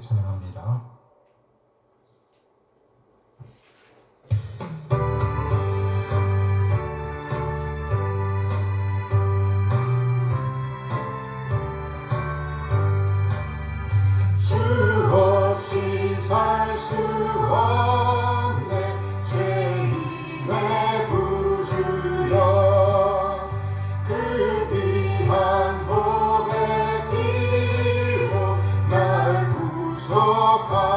찬양합니다. 주 없이 살 수 없네 죄인의 구주여 그 귀한 복의 피로 날 구속하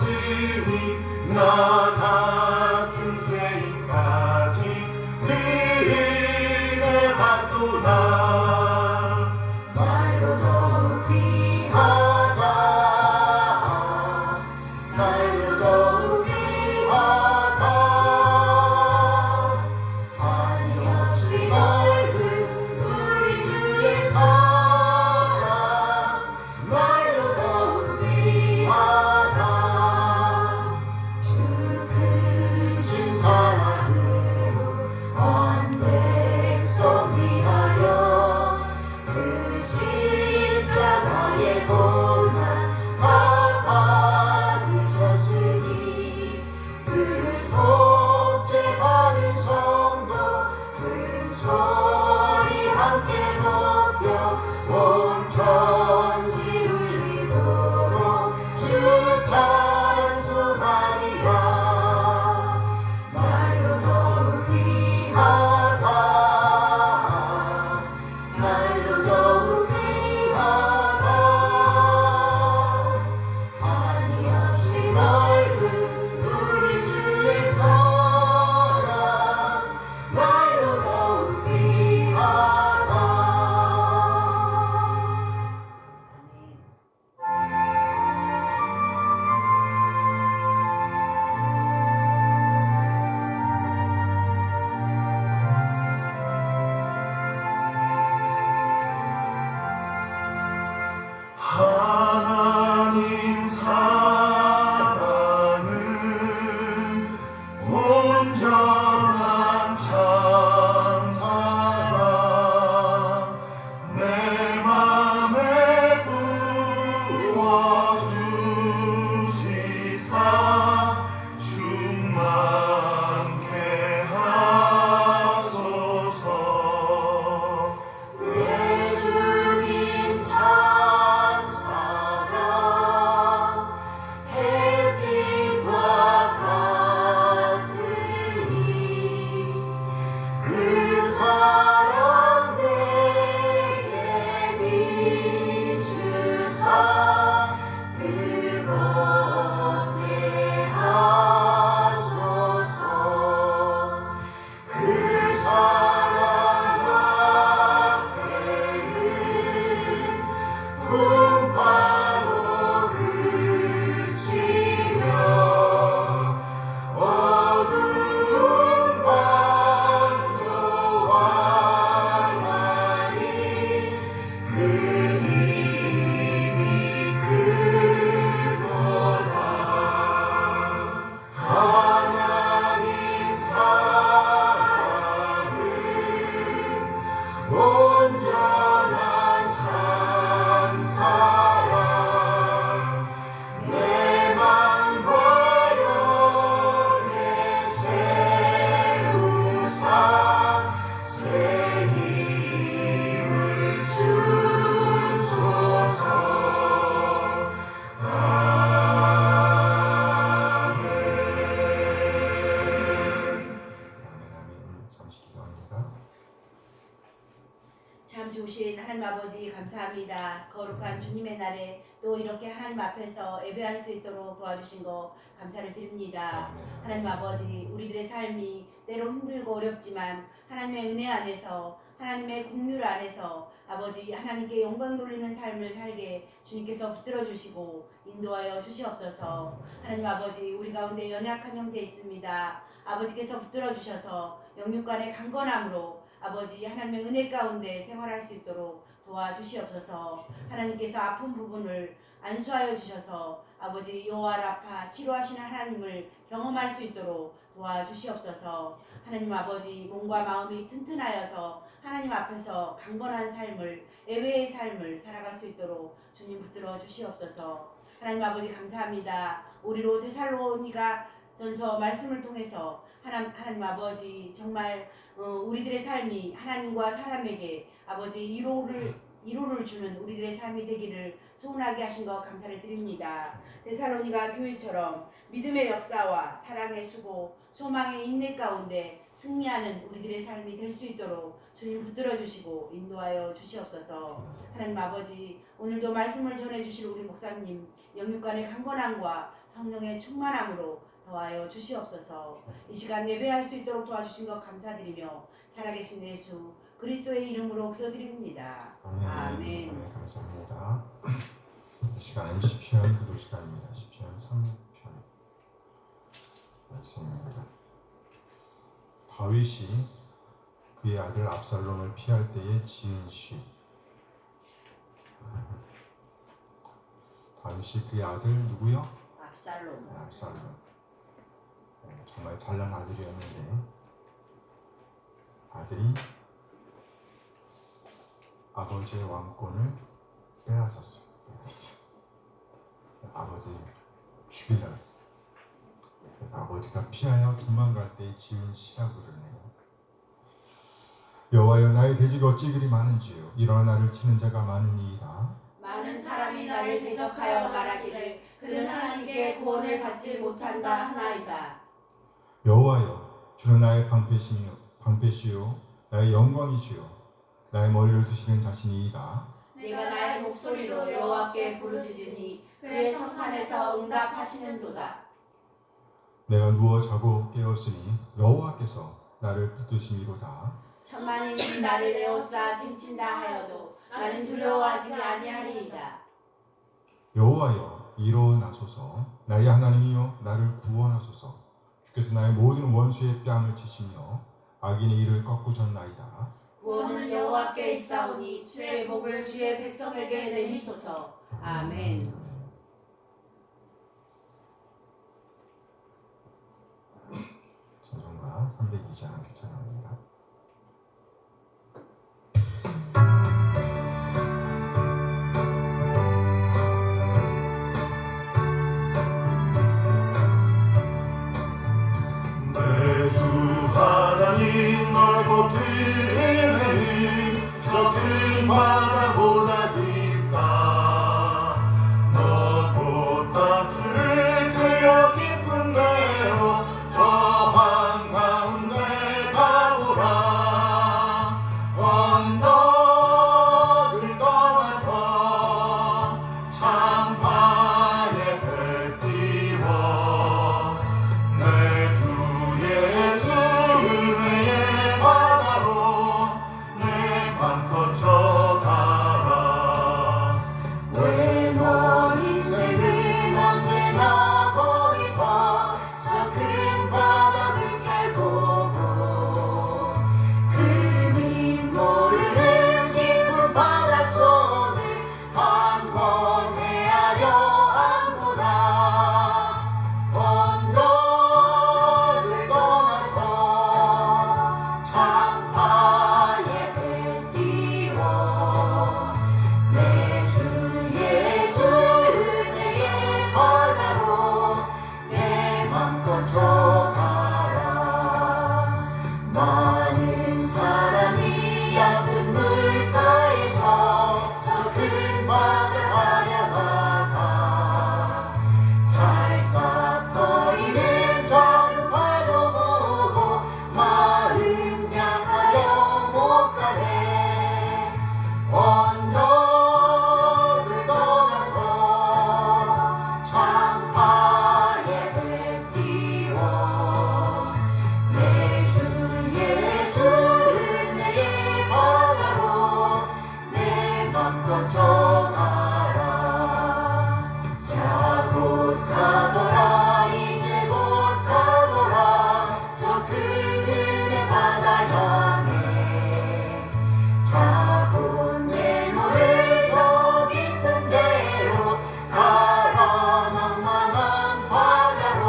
하시니 나 같은 죄인까지 은혜 받도다. 날로 더욱 귀하다. 날로 더욱 귀하다. 한없이 넓은 우리 주의 사랑 날로 더욱 귀하다. 주 크신 사랑으로 온 백성 위하여 그 십자가의 고난 다 받으셨으니 그 속죄 받은 성도 큰 소리 함께 높여 온 천지 울리도록 주 찬송하리라. 날로 더욱 귀하다. 날로 더욱 귀하다. 한없이 넓은 우리 주의 사랑 날로 더욱 귀하다. 하나님 사랑은 온전한 참 사랑 내 맘에 부어주시사 충만케 하소서. 내 주님 참 사랑 햇빛과 같으니 그 사랑 내게 비추사 뜨겁게 하소서. 그 사랑 앞에는 풍파도 그치며 어두운 밤도 환하니 그 힘이 크도다. 하나님 사랑은 온전한 참 사랑 내 맘과 영에 채우사 새 힘을 주소서. 아멘. 잠시 기도합니다. 참 좋으신 하나님 아버지 감사합니다. 거룩한 주님의 날에 또 이렇게 하나님 앞에서 예배할 수 있도록 도와주신 거 감사를 드립니다. 하나님 아버지 우리들의 삶이 때로 힘들고 어렵지만 하나님의 은혜 안에서 하나님의 국률 안에서 아버지 하나님께 영광 돌리는 삶을 살게 주님께서 붙들어 주시고 인도하여 주시옵소서. 하나님 아버지 우리 가운데 연약한 형제 있습니다. 아버지께서 붙들어 주셔서 영육간의 강건함으로 아버지 하나님의 은혜 가운데 생활할 수 있도록 도와주시옵소서. 하나님께서 아픈 부분을 안수하여 주셔서 아버지 여호와 라파 치료하시는 하나님을 경험할 수 있도록 도와주시옵소서. 하나님 아버지 몸과 마음이 튼튼하여서 하나님 앞에서 강건한 삶을 예배의 삶을 살아갈 수 있도록 주님 붙들어 주시옵소서. 하나님 아버지 감사합니다. 우리로 데살로니가 전서 말씀을 통해서 하나님 아버지 정말 우리들의 삶이 하나님과 사람에게 아버지 위로를 주는 우리들의 삶이 되기를 소원하게 하신 것 감사를 드립니다. 데살로니가 교회처럼 믿음의 역사와 사랑의 수고, 소망의 인내 가운데 승리하는 우리들의 삶이 될 수 있도록 주님 붙들어 주시고 인도하여 주시옵소서. 하나님 아버지, 오늘도 말씀을 전해 주실 우리 목사님 영육간의 강건함과 성령의 충만함으로 더하여 주시옵소서. 이 시간 예배할 수 있도록 도와주신 것 감사드리며 살아계신 예수 그리스도의 이름으로 기도드립니다. 아멘. 감사합니다. 이 시간은 시편 기도 시간입니다. 시편 3편 말씀입니다. 다윗이 그의 아들 압살롬을 피할 때에 지은 시. 다윗이 그의 아들 누구요? 압살롬. 정말 잘난 아들이었는데 아들이 아버지의 왕권을 빼앗았어요. 아버지를 죽이려고 했어요. 그래서 아버지가 피하여 도망갈 때 지은 시라고 그러네요. 여호와여, 나의 돼지가 어찌 그리 많은지요. 일어나 나를 치는 자가 많으니이다. 많은 사람이 나를 대적하여 말하기를 그는 하나님께 구원을 받지 못한다 하나이다. 여호와여, 주는 나의 방패시요 나의 영광이시요 나의 머리를 드시는 자신이이다. 내가 나의 목소리로 여호와께 부르짖으니 그의 성산에서 응답하시는도다. 내가 누워 자고 깨었으니 여호와께서 나를 붙드심이로다. 천만인이 나를 에워싸 징친다 하여도 나는 두려워하지 아니하리이다. 여호와여, 일어나소서. 나의 하나님이여, 나를 구원하소서. 주께서 나의 모든 원수의 뺨을 치시며 악인의 일을 꺾으셨나이다. 구원은 여호와께 있사오니 주의 복을 주의 백성에게 내리소서. 아멘. 찬송가 302장 개찬합니다. 내 주 하나님 넓고 들으니 저 큰 바다보다 깊다. 너도 땀줄을 그려 깊은 데로 저 한가운데 가보라. 언덕을 떠나서 창파에 배 띄워 내 주 예수 은혜의 바다로 내 맘껏 져가라. 왜 너 인생은 언제나 거기서 저 큰 바다를 갈보고 그민 모르는 깊은 바닷속을 한번 헤아려 안보라. 언덕을 떠나서 창파에 배 띄워 내 주 예수 은혜의 바다로 내 맘껏 져가라. 많은 사람이 얕은 물가에서 저 큰 바다 가려다가 찰싹거리는 작은 파도 보고 마음 약하여 못 가네. 언덕을 떠나서 창파에 배 띄워 내 주 예수 은혜의 바다로 내 맘껏 져가라. 자 곧 가거라. 이제 곧 가거라. 저 큰 은혜 바다 향해 자 곧 내 너를 저 깊은 데로 가라.茫茫한 바다로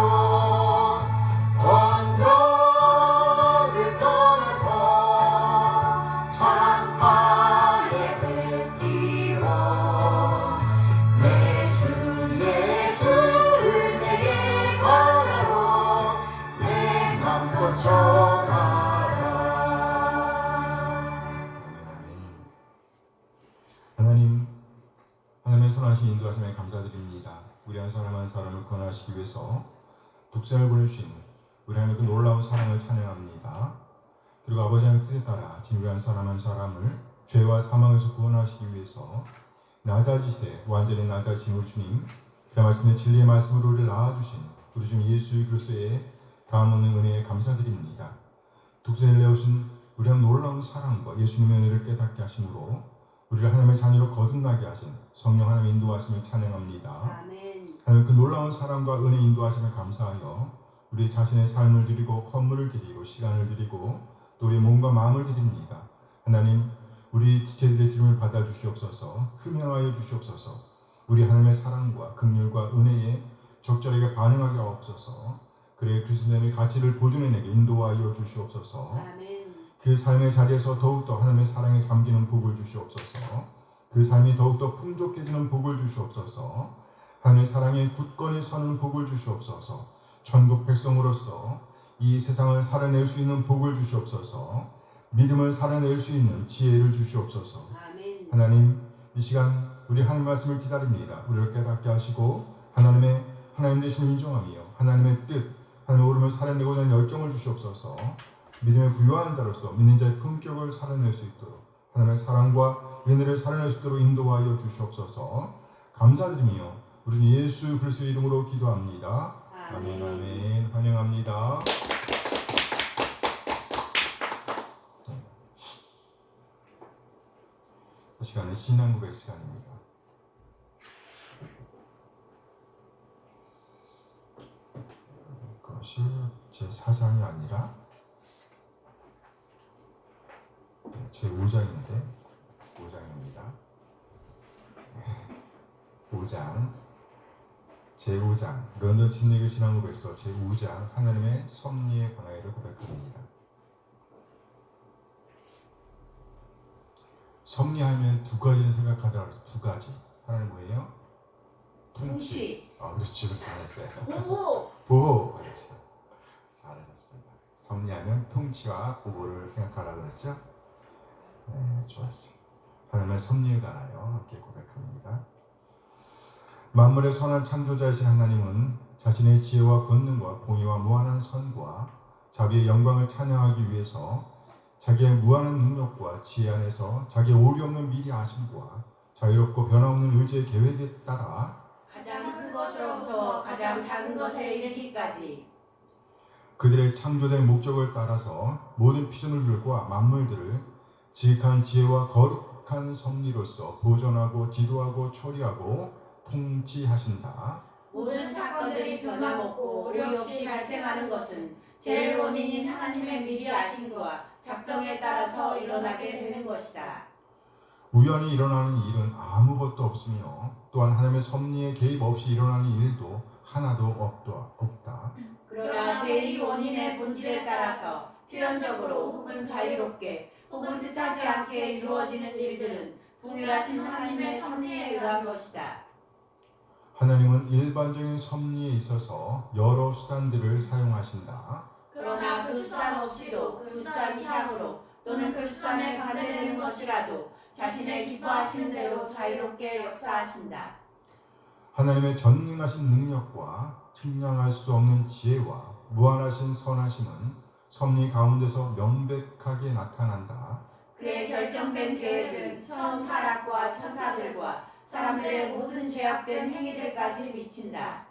언덕을 떠나서 창파에 배 띄워 내 주 예수 은혜의 바다로 내 맘껏 져가라. 하나님의 선하신 인도하심에 감사드립니다. 우리 한 사람 한 사람을 권하시기 위해서 독생을 보내주신 우리 하나님의 그 놀라운 사랑을 찬양합니다. 그리고 아버지 하나님의 뜻에 따라 진리한 사람 한 사람을 죄와 사망에서 구원하시기 위해서 낮아지시되 완전히 낮아지신 우리 주님, 그 말씀의 진리의 말씀으로 우리를 낳아주신 우리 주님 예수 그리스도의 다음없는 은혜에 감사드립니다. 독생을 내오신 우리 하나님 놀라운 사랑과 예수님의 은혜를 깨닫게 하심으로 우리를 하나님의 자녀로 거듭나게 하신 성령 하나님의 인도하심을 찬양합니다. 아멘. 하나님 그 놀라운 사랑과 은혜 인도하심을 감사하여 우리 자신의 삶을 드리고 헌물을 드리고 시간을 드리고 또 우리의 몸과 마음을 드립니다. 하나님 우리 지체들의 기름을 받아주시옵소서. 흠양하여 주시옵소서. 우리 하나님의 사랑과 긍휼과 은혜에 적절하게 반응하게 하옵소서. 그래 그리스도의 가치를 보존해내게 인도하여 주시옵소서. 아멘. 그 삶의 자리에서 더욱더 하나님의 사랑에 잠기는 복을 주시옵소서. 그 삶이 더욱더 풍족해지는 복을 주시옵소서. 하나님의 사랑에 굳건히 서는 복을 주시옵소서. 천국 백성으로서 이 세상을 살아낼 수 있는 복을 주시옵소서. 믿음을 살아낼 수 있는 지혜를 주시옵소서. 아멘. 하나님 이 시간 우리 하나님 말씀을 기다립니다. 우리를 깨닫게 하시고 하나님 되심을 인정하며 하나님의 뜻, 하나님의 오름을 살아내고자 하는 열정을 주시옵소서. 믿음의 부유한 자로서 믿는 자의 품격을 살아낼 수 있도록 하나님의 사랑과 은혜를 살아낼 수 있도록 인도하여 주시옵소서. 감사드리며 우리 예수 그리스도의 이름으로 기도합니다. 아멘. 아멘. 환영합니다. 이 시간은 신앙고백 시간입니다. 그것이 제 4장이 아니라 제 5장인데 5장입니다. 5장 제 5장 런던 침례교 신앙고백서 제 5장 하나님의 섭리의 권하기를 고백합니다. 섭리하면 두 가지는 생각하더라고요. 두 가지. 하나는 뭐예요? 통치. 그렇죠. 잘했어요. 보호. 그렇죠. 잘하셨습니다. 섭리하면 통치와 보호를 생각하라고 그랬죠? 네, 좋았어요. 하나님의 섭리에 관하여 함께 고백합니다. 만물의 선한 창조자이신 하나님은 자신의 지혜와 권능과 공의와 무한한 선과 자비의 영광을 찬양하기 위해서 자기의 무한한 능력과 지혜 안에서 자기의 오류 없는 미리 아심과 자유롭고 변함없는 의지의 계획에 따라 가장 큰 것으로부터 가장 작은 것에 이르기까지 그들의 창조된 목적을 따라서 모든 피조물들과 만물들을 지극한 지혜와 거룩한 섭리로서 보존하고 지도하고 처리하고 통치하신다. 모든 사건들이 변함없고 오류 없이 발생하는 것은 제일 원인인 하나님의 미리 아심과 작정에 따라서 일어나게 되는 것이다. 우연히 일어나는 일은 아무것도 없으며 또한 하나님의 섭리에 개입 없이 일어나는 일도 하나도 없다. 그러나 제2 원인의 본질에 따라서 필연적으로 혹은 자유롭게 혹은 뜻하지 않게 이루어지는 일들은 동일하신 하나님의 섭리에 의한 것이다. 하나님은 일반적인 섭리에 있어서 여러 수단들을 사용하신다. 그러나 그 수단 없이도 그 수단 이상으로 또는 그 수단에 반대되는 것이라도 자신의 기뻐하시는 대로 자유롭게 역사하신다. 하나님의 전능하신 능력과 측량할 수 없는 지혜와 무한하신 선하심은 섭리 가운데서 명백하게 나타난다. 그의 결정된 계획은 처음 타락과 천사들과 사람들의 모든 죄악된 행위들까지 미친다.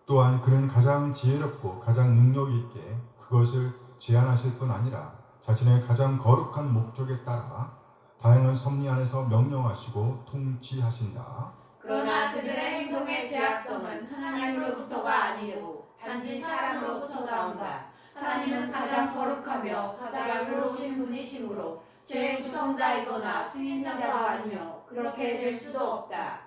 또한 그는 가장 지혜롭고 가장 능력 있게 그것을 제한하실 뿐 아니라 자신의 가장 거룩한 목적에 따라 다양한 섭리 안에서 명령하시고 통치하신다. 그러나 그들의 행동의 죄악성은 하나님으로부터가 아니고 단지 사람으로부터 나온다. 하나님은 가장 거룩하며 가장 의로우신 분이시므로 죄의 주성자이거나 승인자도 아니며 그렇게 될 수도 없다.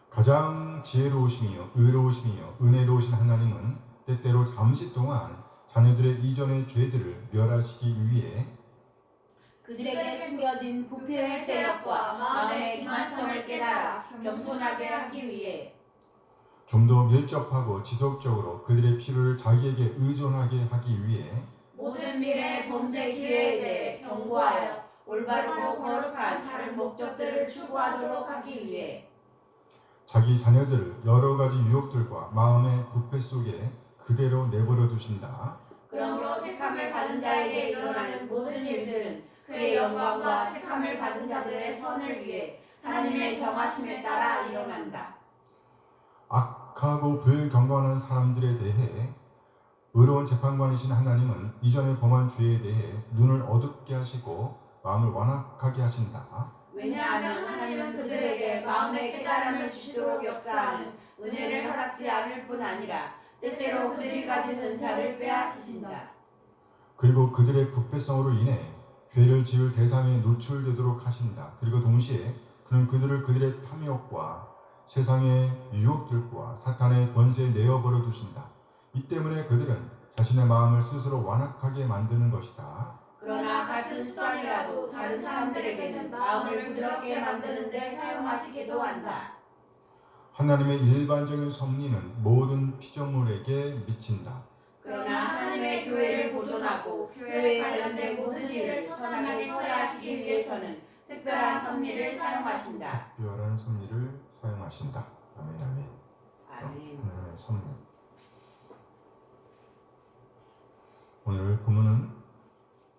가장 지혜로우시며 의로우시며 은혜로우신 하나님은 때때로 잠시 동안 자녀들의 이전의 죄들을 멸하시기 위해 그들에게 숨겨진 부패의 세력과 마음의 기만성을 깨달아 겸손하게 하기 위해 좀 더 밀접하고 지속적으로 그들의 필요를 자기에게 의존하게 하기 위해 모든 미래의 범죄 기회에 대해 경고하여 올바르고 거룩한 다른 목적들을 추구하도록 하기 위해 자기 자녀들을 여러 가지 유혹들과 마음의 부패 속에 그대로 내버려 두신다. 그러므로 택함을 받은 자에게 일어나는 모든 일들은 그의 영광과 택함을 받은 자들의 선을 위해 하나님의 정하심에 따라 일어난다. 악하고 불경건한 사람들에 대해 의로운 재판관이신 하나님은 이전에 범한 죄에 대해 눈을 어둡게 하시고 마음을 완악하게 하신다. 왜냐하면 하나님은 그들에게 마음의 깨달음을 주시도록 역사하는 은혜를 허락지 않을 뿐 아니라 때때로 그들이 가진 은사를 빼앗으신다. 그리고 그들의 부패성으로 인해 죄를 지을 대상에 노출되도록 하신다. 그리고 동시에 그는 그들을 그들의 탐욕과 세상의 유혹들과 사탄의 권세에 내어버려 두신다. 이 때문에 그들은 자신의 마음을 스스로 완악하게 만드는 것이다. 그러나 같은 수단이라도 다른 사람들에게는 마음을 부드럽게 만드는 데 사용하시기도 한다. 하나님의 일반적인 섭리는 모든 피조물에게 미친다. 그러나 하나님의 교회를 보존하고 교회에 관련된 모든 일을 선하게 처리하시기 위해서는 특별한 섭리를 사용하신다. 특별한 섭리를 사용하신다. 아멘, 아멘. 아멘. 하나님의 섭리. 오늘 본문은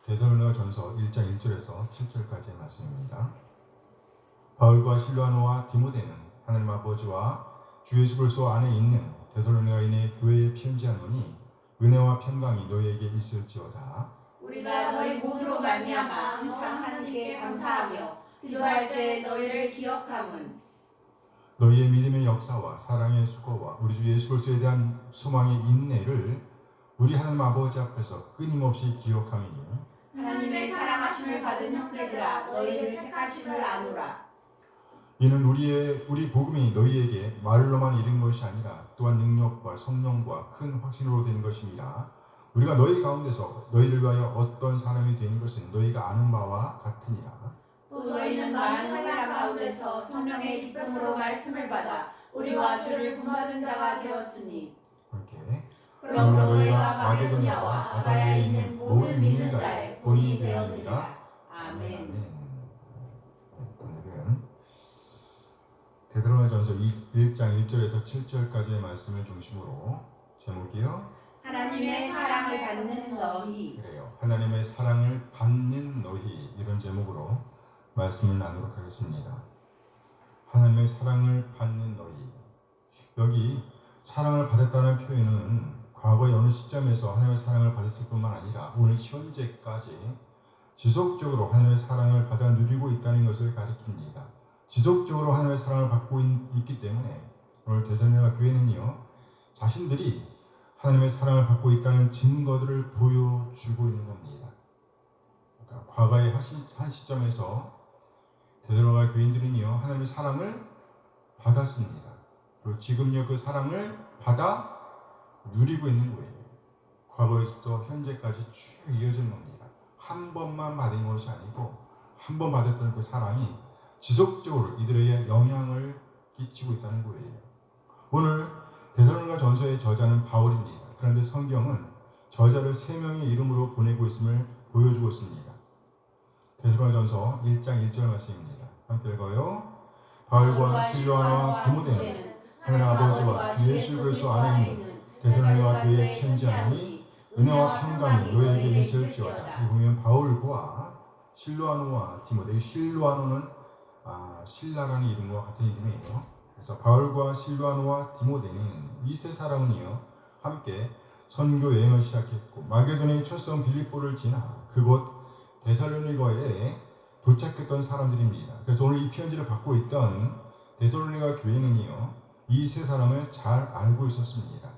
데살로니가전서 1장 1절에서 7절까지의 말씀입니다. 바울과 실라노와 디모데는 하나님 아버지와 주 예수 그리스도 안에 있는 데살로니가인의 교회에 편지하노니 은혜와 평강이 너희에게 있을지어다. 우리가 너희 모두로 말미암아 항상 하나님께 감사하며 기도할 때 너희를 기억함은 너희의 믿음의 역사와 사랑의 수고와 우리 주 예수 그리스도에 대한 소망의 인내를 우리 하나님 아버지 앞에서 끊임없이 기억함이니 하나님의 사랑하심을 받은 형제들아 너희를 택하심을 아노라. 이는 우리 복음이 너희에게 말로만 이른 것이 아니라 또한 능력과 성령과 큰 확신으로 되는 것입니다. 우리가 너희 가운데서 너희를 위하여 어떤 사람이 되는 것은 너희가 아는 바와 같으니라. 또 너희는 많은 환난 가운데서 성령의 기쁨으로 말씀을 받아 우리와 주를 본받은 자가 되었으니 이렇게 그러므로 너희가 마게도냐와 아가야에 있는 모든 믿는 자의 본이 되었느니라. 아멘. 오늘은 데살로니가전서 1장 1절에서 7절까지의 말씀을 중심으로 제목이요. 하나님의 사랑을 받는 너희. 그래요. 하나님의 사랑을 받는 너희 이런 제목으로 말씀을 나누도록 하겠습니다. 하나님의 사랑을 받는 너희. 여기 사랑을 받았다는 표현은 과거의 어느 시점에서 하나님의 사랑을 받았을 뿐만 아니라 오늘 현재까지 지속적으로 하나님의 사랑을 받아 누리고 있다는 것을 가리킵니다. 지속적으로 하나님의 사랑을 받고 있기 때문에 오늘 데살로니가 교회는요 자신들이 하나님의 사랑을 받고 있다는 증거들을 보여주고 있는 겁니다. 그러니까 과거의 한 시점에서 데살로니가 교인들은요 하나님의 사랑을 받았습니다. 그리고 지금요 그 사랑을 받아 누리고 있는 거예요. 과거에서부터 현재까지 쭉 이어지는 겁니다. 한 번만 받은 것이 아니고 한 번 받았던 그 사랑이 지속적으로 이들에게 영향을 끼치고 있다는 거예요. 오늘 데살로니가 전서의 저자는 바울입니다. 그런데 성경은 저자를 3명의 이름으로 보내고 있음을 보여주고 있습니다. 데살로니가 전서 1장 1절 말씀입니다. 함께 읽어요. 바울과 실로아와 디모데는 하나님 아버지와 주 예수 그리스도 안에 있는 데살로니가 교회에 편지하니 은혜와 평강이 너희에게 있을지어다. 이 보면 바울과 실로아노와 디모데, 실로아노는 신라라는 이름과 같은 이름이에요. 그래서 바울과 실로아노와 디모데는 이 세 사람은요 함께 선교 여행을 시작했고 마게도니아의 첫성 빌립보를 지나 그곳 데살로니가에 도착했던 사람들입니다. 그래서 오늘 이 편지를 받고 있던 데살로니가 교회는요 이 세 사람을 잘 알고 있었습니다.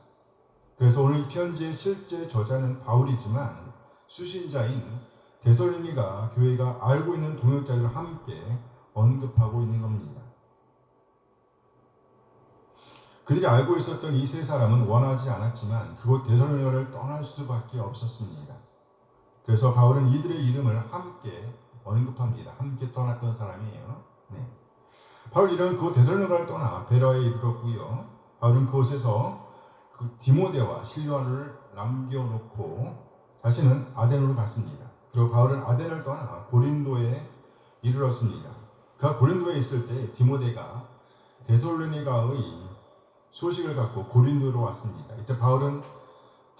그래서 오늘 이 편지의 실제 저자는 바울이지만 수신자인 데살로니가 교회가 알고 있는 동역자들과 함께 언급하고 있는 겁니다. 그들이 알고 있었던 이 세 사람은 원하지 않았지만 그곳 데살로니가를 떠날 수밖에 없었습니다. 그래서 바울은 이들의 이름을 함께 언급합니다. 함께 떠났던 사람이에요. 네. 바울 이런 그곳 데살로니가를 떠나 베라에 이르렀고요. 바울은 그곳에서 그 디모데와 실로아를 남겨놓고 자신은 아덴으로 갔습니다. 그리고 바울은 아덴을 떠나 고린도에 이르렀습니다. 그가 고린도에 있을 때 디모데가 데살로니가의 소식을 갖고 고린도로 왔습니다. 이때 바울은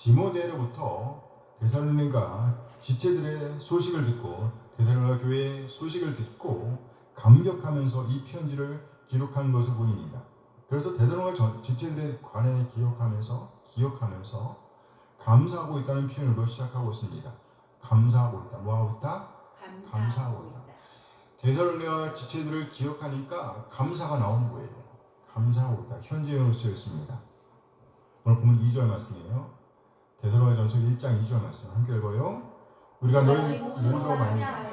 디모데로부터 데살로니가 지체들의 소식을 듣고 데살로니가 교회의 소식을 듣고 감격하면서 이 편지를 기록한 것을 보입니다. 그래서 데살로니가 지체들에 관해 기억하면서 감사하고 있다는 표현으로 시작하고 있습니다. 감사하고 있다. 뭐하고 있다? 감사하고 있다. 데살로니가 지체들을 기억하니까 감사가 나오는 거예요. 감사하고 있다. 현재형으로 쓰여 있습니다. 오늘 보면 2절 말씀이에요. 데살로니가전서 1장 2절 말씀 함께 읽어요. 우리가 너희 모두로 말미암아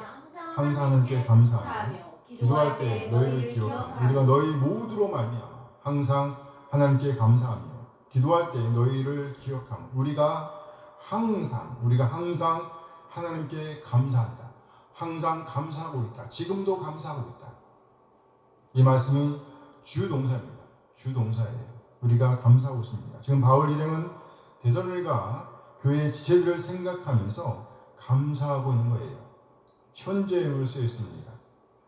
항상 하나님께 감사하며 기도할 때 너희를 기억하며 우리가 너희 모두로 말미암아 항상 하나님께 감사하며 기도할 때 너희를 기억하며 우리가 항상 하나님께 감사한다. 항상 감사하고 있다. 지금도 감사하고 있다. 이 말씀이 주동사입니다. 주동사예요. 우리가 감사하고 있습니다. 지금 바울 일행은 데살로니가 교회의 지체들을 생각하면서 감사하고 있는 거예요. 현재형으로 쓰여 있습니다.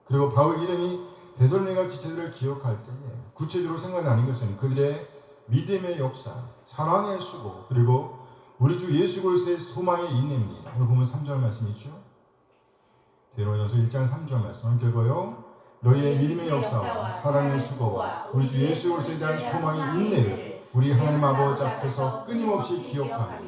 그리고 바울 일행이 데살로니가 지체들을 기억할 때에 구체적으로 생각나는 것은 그들의 믿음의 역사, 사랑의 수고, 그리고 우리 주 예수 그리스도의 소망의 인내입니다. 오늘 보면 3절 말씀이죠. 데살로니가전서 1장 3절 말씀 함께 읽어요. 너희의 믿음의 역사와 사랑의 수고와 우리 주 예수 그리스도에 대한 소망의 인내를 우리 하나님 아버지 앞에서 끊임없이 기억하며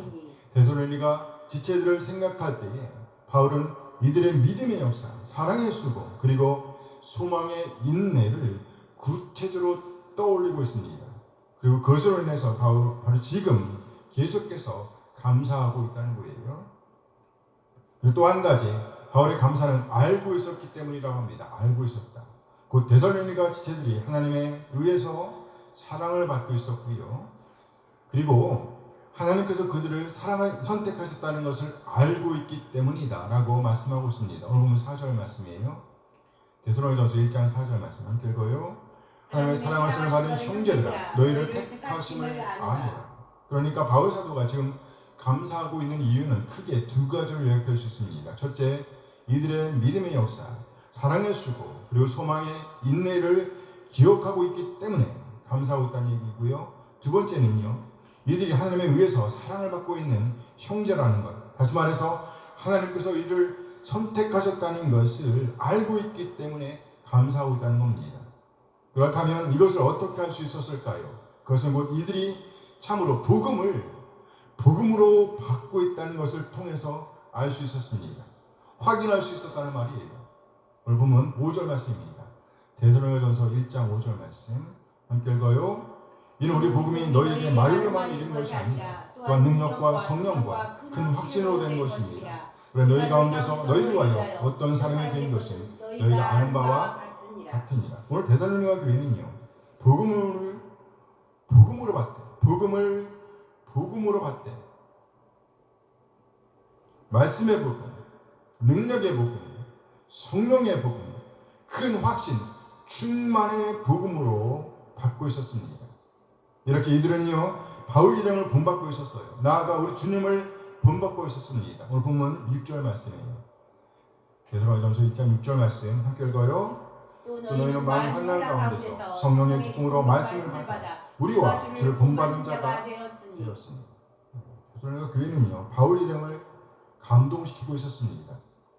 데살로니가 지체들을 생각할 때에 바울은 이들의 믿음의 역사, 사랑의 수고, 그리고 소망의 인내를 구체적으로 떠올리고 있습니다. 그리고 그것으로 인해서 바로 지금 계속해서 감사하고 있다는 거예요. 그리고 또 한 가지 바울의 감사는 알고 있었기 때문이라고 합니다. 알고 있었다. 곧 데살로니가 지체들이 하나님에 의해서 사랑을 받고 있었고요. 그리고 하나님께서 그들을 선택하셨다는 것을 알고 있기 때문이다 라고 말씀하고 있습니다. 오늘 보면 4절 말씀이에요. 데살로니가전서 1장 4절 말씀 함께 읽어요. 하나님의 사랑하심을 받은 형제들아 너희를 택하심을 아노라. 그러니까 바울 사도가 지금 감사하고 있는 이유는 크게 두 가지로 요약될 수 있습니다. 첫째, 이들의 믿음의 역사, 사랑의 수고, 그리고 소망의 인내를 기억하고 있기 때문에 감사하고 있다는 얘기고요. 두 번째는요, 이들이 하나님에 의해서 사랑을 받고 있는 형제라는 것. 다시 말해서 하나님께서 이를 선택하셨다는 것을 알고 있기 때문에 감사하고 있다는 겁니다. 그렇다면 이것을 어떻게 할 수 있었을까요? 그것은 곧 이들이 참으로 복음으로 받고 있다는 것을 통해서 알 수 있었습니다. 확인할 수 있었다는 말이에요. 오늘 보면 5절 말씀입니다. 데살로니가전서 1장 5절 말씀 함께 읽어요. 이는 우리 복음이 너희에게 말로만 이른 것이 아니라 또한 능력과 성령과 큰 확신으로 된 것입니다. 그래 너희 가운데서 너희를 위하여 어떤 사람이 된 것은 너희가 아는 바와 같으니라. 오늘 데살로니가 교회는요, 복음으로 받대. 복음으로 받대. 말씀의 복음, 능력의 복음, 성령의 복음, 큰 확신, 충만의 복음으로 받고 있었습니다. 이렇게 이들은요, 바울 일행을 본받고 있었어요. 나아가 우리 주님을 본받고 있었습니다. 오늘 보면 6절 말씀이에요. 데살로니가전서 1장 6절 말씀 함께 읽어요. 또 너희는 많은 환난 가운데서 성령의 기쁨으로 말씀을 받아 우리와 주를 본받은 자가 되었습니다. 데살로니가 교회는요, 바울 일행을 감동시키고 있었습니다.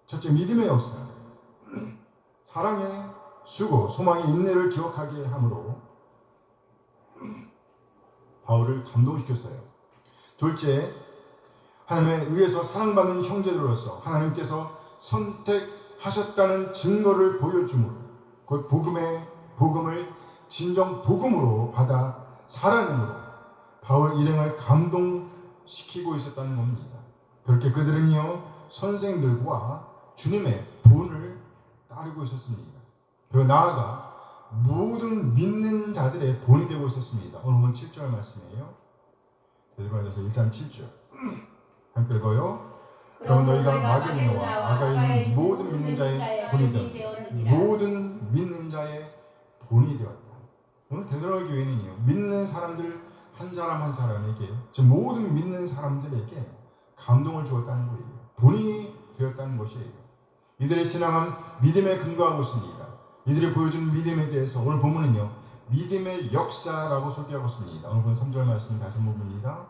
첫째, 믿음의 역사, 사랑의 수고, 소망의 인내를 기억하게 함으로 바울을 감동시켰어요. 둘째, 하나님에 의해서 사랑받는 형제들로서 하나님께서 선택하셨다는 증거를 보여줌으로 곧 복음을 진정 복음으로 받아 살아내므로 바울 일행을 감동시키고 있었다는 겁니다. 그렇게 그들은요, 선생들과 주님의 본을 따르고 있었습니다. 그리고 나아가 모든 믿는 자들의 본이 되고 있었습니다. 오늘 7절 말씀이에요. 데살로니가전서 1장 7절 함께 읽어요. 그럼 너희가 마게도냐와 아가에 있는 모든 믿는 자의 본이 되었다. 모든 믿는 자의 본이 되었다. 오늘 데살로니가 교회는요, 믿는 사람들 한 사람 한 사람에게, 즉 모든 믿는 사람들에게 감동을 주었다는 거예요. 본이 되었다는 것이에요. 이들의 신앙은 믿음에 근거하고 있습니다. 이들이 보여준 믿음에 대해서 오늘 본문은요, 믿음의 역사라고 소개하고 있습니다. 오늘 본 3절 말씀 다시 한번 봅니다.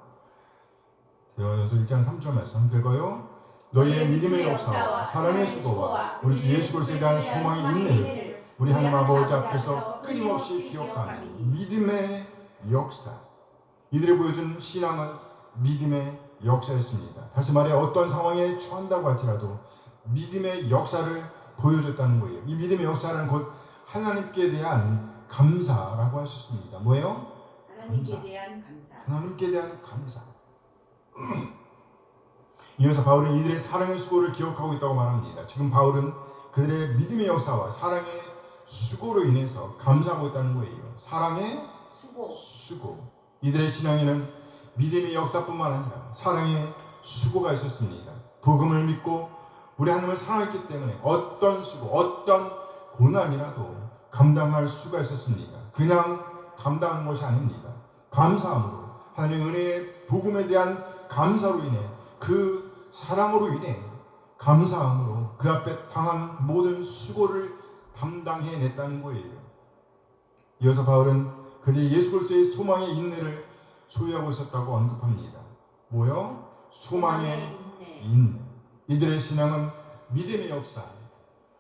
데살로니가전서 1장 3절 말씀 읽어요. 너희의 믿음의 역사와 사랑의 수고와 우리 주 예수 그리스도에 대한 소망의 인내를 우리 하나님 아버지 앞에서 끊임없이 기억하는 믿음의 역사. 이들이 보여준 신앙은 믿음의 역사였습니다. 다시 말해 어떤 상황에 처한다고 할지라도 믿음의 역사를 보여줬다는 거예요. 이 믿음의 역사는 곧 하나님께 대한 감사라고 할 수 있습니다. 뭐예요? 하나님께 대한 감사. 하나님께 대한 감사. 이어서 바울은 이들의 사랑의 수고를 기억하고 있다고 말합니다. 지금 바울은 그들의 믿음의 역사와 사랑의 수고로 인해서 감사하고 있다는 거예요. 사랑의 수고. 이들의 신앙에는 믿음의 역사뿐만 아니라 사랑의 수고가 있었습니다. 복음을 믿고 우리 하나님을 사랑했기 때문에 어떤 수고, 어떤 고난이라도 감당할 수가 있었습니다. 그냥 감당한 것이 아닙니다. 감사함으로 하나님의 은혜의 복음에 대한 감사로 인해 그 사랑으로 인해 감사함으로 그 앞에 당한 모든 수고를 담당해냈다는 거예요. 이어서 바울은 그들이 예수 그리스도의 소망의 인내를 소유하고 있었다고 언급합니다. 뭐요? 소망의 인내. 이들의 신앙은 믿음의 역사,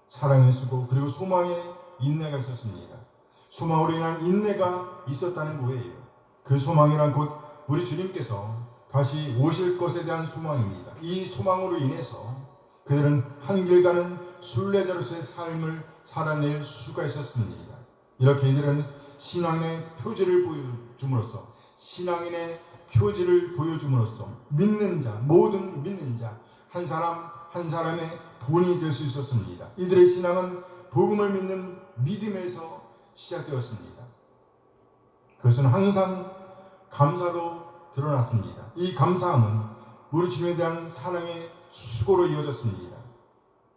사랑의 수고, 그리고 소망의 인내가 있었습니다. 소망으로 인한 인내가 있었다는 거예요. 그 소망이란 곧 우리 주님께서 다시 오실 것에 대한 소망입니다. 이 소망으로 인해서 그들은 한결가는 순례자로서의 삶을 살아낼 수가 있었습니다. 이렇게 이들은 신앙의 표지를 보여줌으로써 믿는 자, 모든 믿는 자, 한 사람 한 사람의 본이 될 수 있었습니다. 이들의 신앙은 복음을 믿는 믿음에서 시작되었습니다. 그것은 항상 감사로 드러났습니다. 이 감사함은 우리 주님에 대한 사랑의 수고로 이어졌습니다.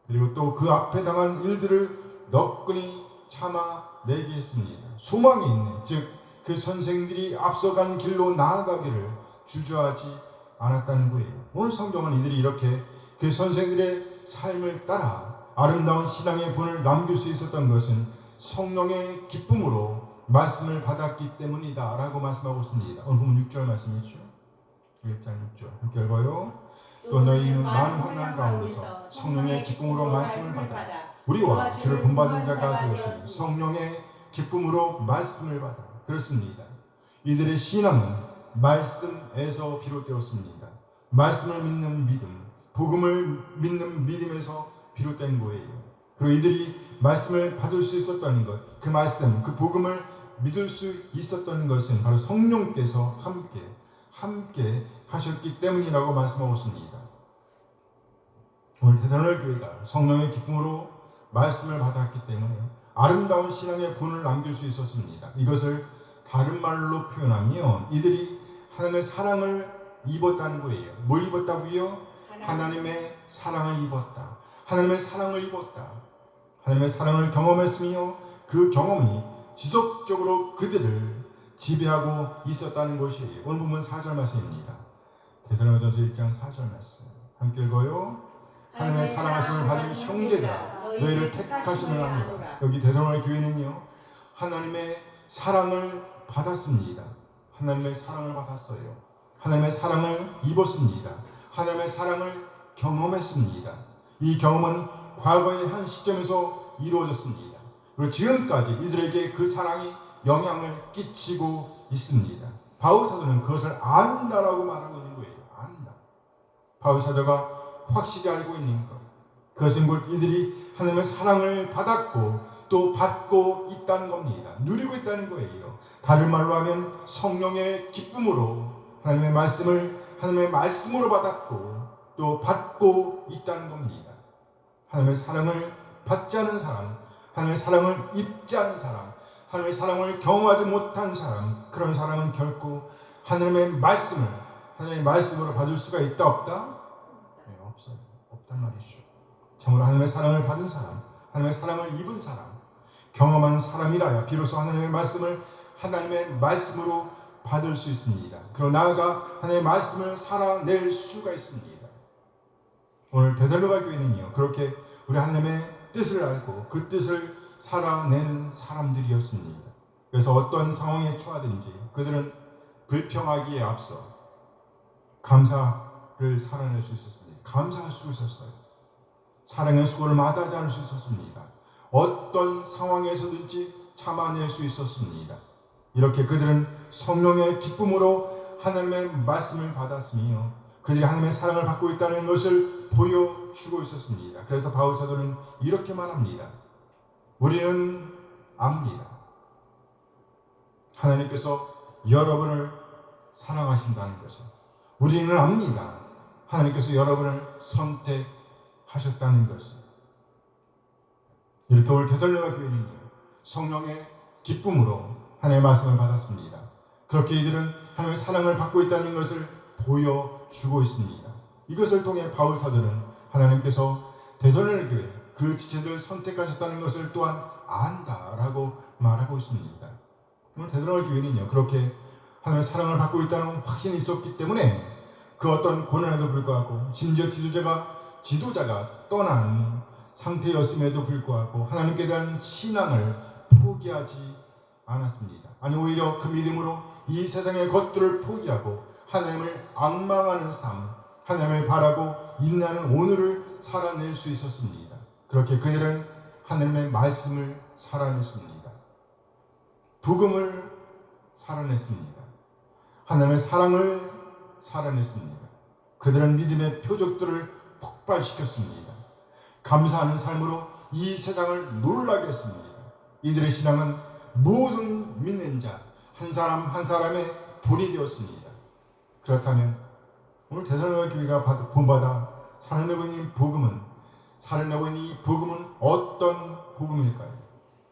그리고 또 그 앞에 당한 일들을 너끈히 참아내게 했습니다. 소망이 있네. 즉 그 선생들이 앞서간 길로 나아가기를 주저하지 않았다는 거예요. 오늘 성경은 이들이 이렇게 그 선생들의 삶을 따라 아름다운 신앙의 본을 남길 수 있었던 것은 성령의 기쁨으로 말씀을 받았기 때문이다 라고 말씀하고 있습니다. 오늘 보면 6절 말씀이죠. 1장 6절 함께 읽어요. 또 너희는 많은 고난 가운데서 성령의 기쁨으로 말씀을 받아 우리와 주를 본받은 자가 되었으니 성령의 기쁨으로 말씀을 받아. 그렇습니다. 이들의 신앙은 말씀에서 비롯되었습니다. 말씀을 믿는 믿음, 복음을 믿는 믿음에서 비롯된 거예요. 그리고 이들이 말씀을 받을 수 있었다는 것, 그 말씀, 그 복음을 믿을 수 있었던 것은 바로 성령께서 함께 하셨기 때문이라고 말씀하고 있습니다. 오늘 데살로니가 교회가 성령의 기쁨으로 말씀을 받았기 때문에 아름다운 신앙의 본을 남길 수 있었습니다. 이것을 다른 말로 표현하면 이들이 하나님의 사랑을 입었다는 거예요. 뭘 입었다고요? 하나님의 사랑을 입었다. 하나님의 사랑을 입었다. 하나님의 사랑을 경험했으며 그 경험이 지속적으로 그들을 지배하고 있었다는 것이에요. 오늘 보면 4절 말씀입니다. 데살로니가전서 1장 4절 말씀 함께 읽어요. 하나님의 사랑하심을 받은 형제들아 너희를 택하심을 하노라. 여기 데살로니가 교회는요 하나님의 사랑을 받았습니다. 하나님의 사랑을 받았어요. 하나님의 사랑을 입었습니다. 하나님의 사랑을 경험했습니다. 이 경험은 과거의 한 시점에서 이루어졌습니다. 그리고 지금까지 이들에게 그 사랑이 영향을 끼치고 있습니다. 바울 사도는 그것을 안다라고 말하고 있는 거예요. 안다. 바울 사도가 확실히 알고 있는 것. 그것은 곧 이들이 하나님의 사랑을 받았고 또 받고 있다는 겁니다. 누리고 있다는 거예요. 다른 말로 하면 성령의 기쁨으로 하나님의 말씀으로 받았고 또 받고 있다는 겁니다. 하나님의 사랑을 받지 않은 사람, 하나님의 사랑을 입지 않은 사람, 하나님의 사랑을 경험하지 못한 사람, 그런 사람은 결코 하나님의 말씀으로 받을 수가 있다 없다? 네, 없어요. 없단 말이죠. 참으로 하나님의 사랑을 받은 사람, 하나님의 사랑을 입은 사람, 경험한 사람이라야 비로소 하나님의 말씀으로 받을 수 있습니다. 그리고 나아가 하나님의 말씀을 살아낼 수가 있습니다. 오늘 데살로니가 교회는요 그렇게 우리 하나님의 뜻을 알고 그 뜻을 살아내는 사람들이었습니다. 그래서 어떤 상황에 처하든지 그들은 불평하기에 앞서 감사 살아낼 수 있었습니다. 감사할 수 있었어요. 사랑의 수고를 마다하지 않을 수 있었습니다. 어떤 상황에서든지 참아낼 수 있었습니다. 이렇게 그들은 성령의 기쁨으로 하나님의 말씀을 받았으며 그들이 하나님의 사랑을 받고 있다는 것을 보여주고 있었습니다. 그래서 바울 사도는 이렇게 말합니다. 우리는 압니다. 하나님께서 여러분을 사랑하신다는 것을. 우리는 압니다. 하나님께서 여러분을 선택하셨다는 것을. 이렇게 오늘 데살로니가 교회는요, 성령의 기쁨으로 하나님의 말씀을 받았습니다. 그렇게 이들은 하나님의 사랑을 받고 있다는 것을 보여주고 있습니다. 이것을 통해 바울 사도는 하나님께서 데살로니가 교회 그 지체들을 선택하셨다는 것을 또한 안다라고 말하고 있습니다. 오늘 데살로니가 교회는요, 그렇게 하나님의 사랑을 받고 있다는 확신이 있었기 때문에 그 어떤 고난에도 불구하고 심지어 지도자가 떠난 상태였음에도 불구하고 하나님께 대한 신앙을 포기하지 않았습니다. 아니 오히려 그 믿음으로 이 세상의 것들을 포기하고 하나님을 앙망하는 삶, 하나님을 바라고 인내하는 오늘을 살아낼 수 있었습니다. 그렇게 그들은 하나님의 말씀을 살아냈습니다. 복음을 살아냈습니다. 하나님의 사랑을 살아냈습니다. 그들은 믿음의 표적들을 폭발시켰습니다. 감사하는 삶으로 이 세상을 놀라게 했습니다. 이들의 신앙은 모든 믿는 자 한 사람 한 사람의 본이 되었습니다. 그렇다면 오늘 데살로니가 교회가 본받아 살아내고 있는 복음은 이 복음은 어떤 복음일까요?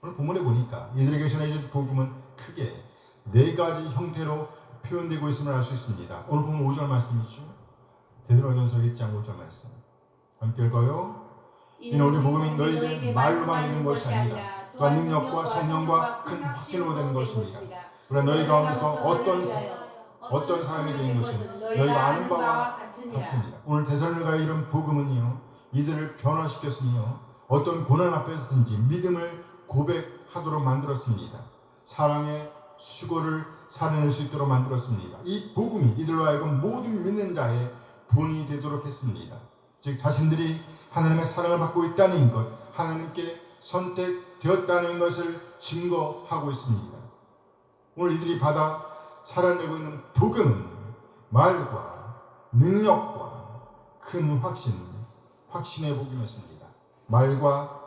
오늘 본문에 보니까 이들에게 전해진 복음은 크게 4가지 형태로 표현되고 있음을 알 수 있습니다. 오늘 보면 5절 말씀이죠. 데살로니가전서 1장 5절 말씀. 함께 읽어요. 이는 우리 복음이 너희에게 말로만 있는 것이 아니라 또한 능력과 성령과 큰 확신으로 되는 것입니다. 그러나 너희 가운데서 어떤 사람에게 있는 것은 너희가 아는 바와 같으니라. 오늘 데살로니가의 이런 복음은요, 이들을 변화시켰으며 어떤 고난 앞에서든지 믿음을 고백하도록 만들었습니다. 사랑의 수고를 살아낼 수 있도록 만들었습니다. 이 복음이 이들로 하여금 모든 믿는 자의 본이 되도록 했습니다. 즉 자신들이 하나님의 사랑을 받고 있다는 것, 하나님께 선택되었다는 것을 증거하고 있습니다. 오늘 이들이 받아 살아내고 있는 복음은 말과 능력과 큰 확신의 복음이었습니다. 말과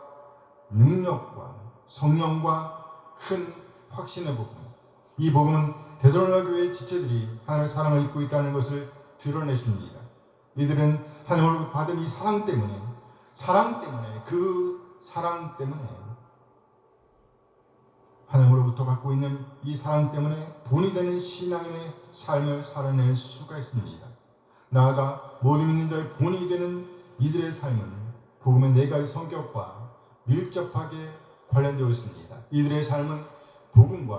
능력과 성령과 큰 확신의 복음. 이 복음은 데살로니가 교회의 지체들이 하나님의 사랑을 입고 있다는 것을 드러내줍니다. 이들은 하나님을 받은 이 사랑 때문에 하나님으로부터 받고 있는 이 사랑 때문에 본이 되는 신앙인의 삶을 살아낼 수가 있습니다. 나아가 모든 믿는 자의 본이 되는 이들의 삶은 복음의 4가지 성격과 밀접하게 관련되어 있습니다. 이들의 삶은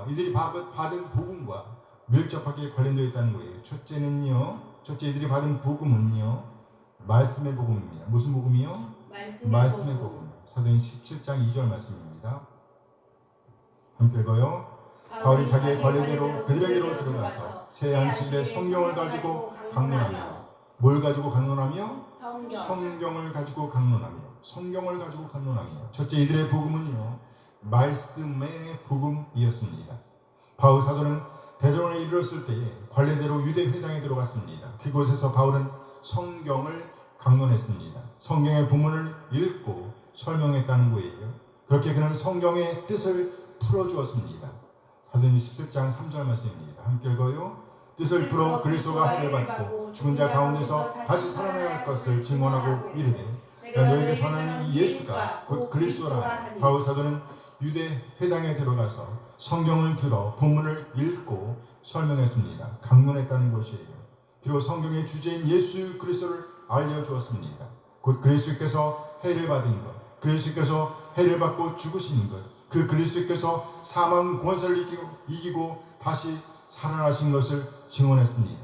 이들이 받은 복음과 밀접하게 관련되어 있다는 거예요. 첫째 이들이 받은 복음은요, 말씀의 복음입니다. 무슨 복음이요? 말씀의 복음. 사도행 17장 2절 말씀입니다. 함께 읽어요. 바울이 자기의 관례대로 그들에게로 들어가서 새 안식일에 성경을 가지고 강론하며. 뭘 가지고 강론하며? 성경을 가지고 강론하며. 첫째 이들의 복음은요, 말씀의 복음이었습니다. 바울 사도는 데살로니가에 이르렀을 때에 관례대로 유대 회당에 들어갔습니다. 그곳에서 바울은 성경을 강론했습니다. 성경의 본문을 읽고 설명했다는 거예요. 그렇게 그는 성경의 뜻을 풀어주었습니다. 사도행 17장 3절 말씀입니다. 함께 읽어요. 뜻을 풀어 그리스도가 해를 받고 죽은 자 가운데서 다시 살아날 것을 증언하고 이르되 내가 너에게 전하는 이 예수가 곧 그리스도라. 바울 사도는 유대 회당에 들어가서 성경을 들어 본문을 읽고 설명했습니다. 강론했다는 것이에요. 그리고 성경의 주제인 예수 그리스도를 알려주었습니다. 곧 그리스도께서 해를 받은 것, 그리스도께서 해를 받고 죽으신 것, 그 그리스도께서 사망 권세를 이기고 다시 살아나신 것을 증언했습니다.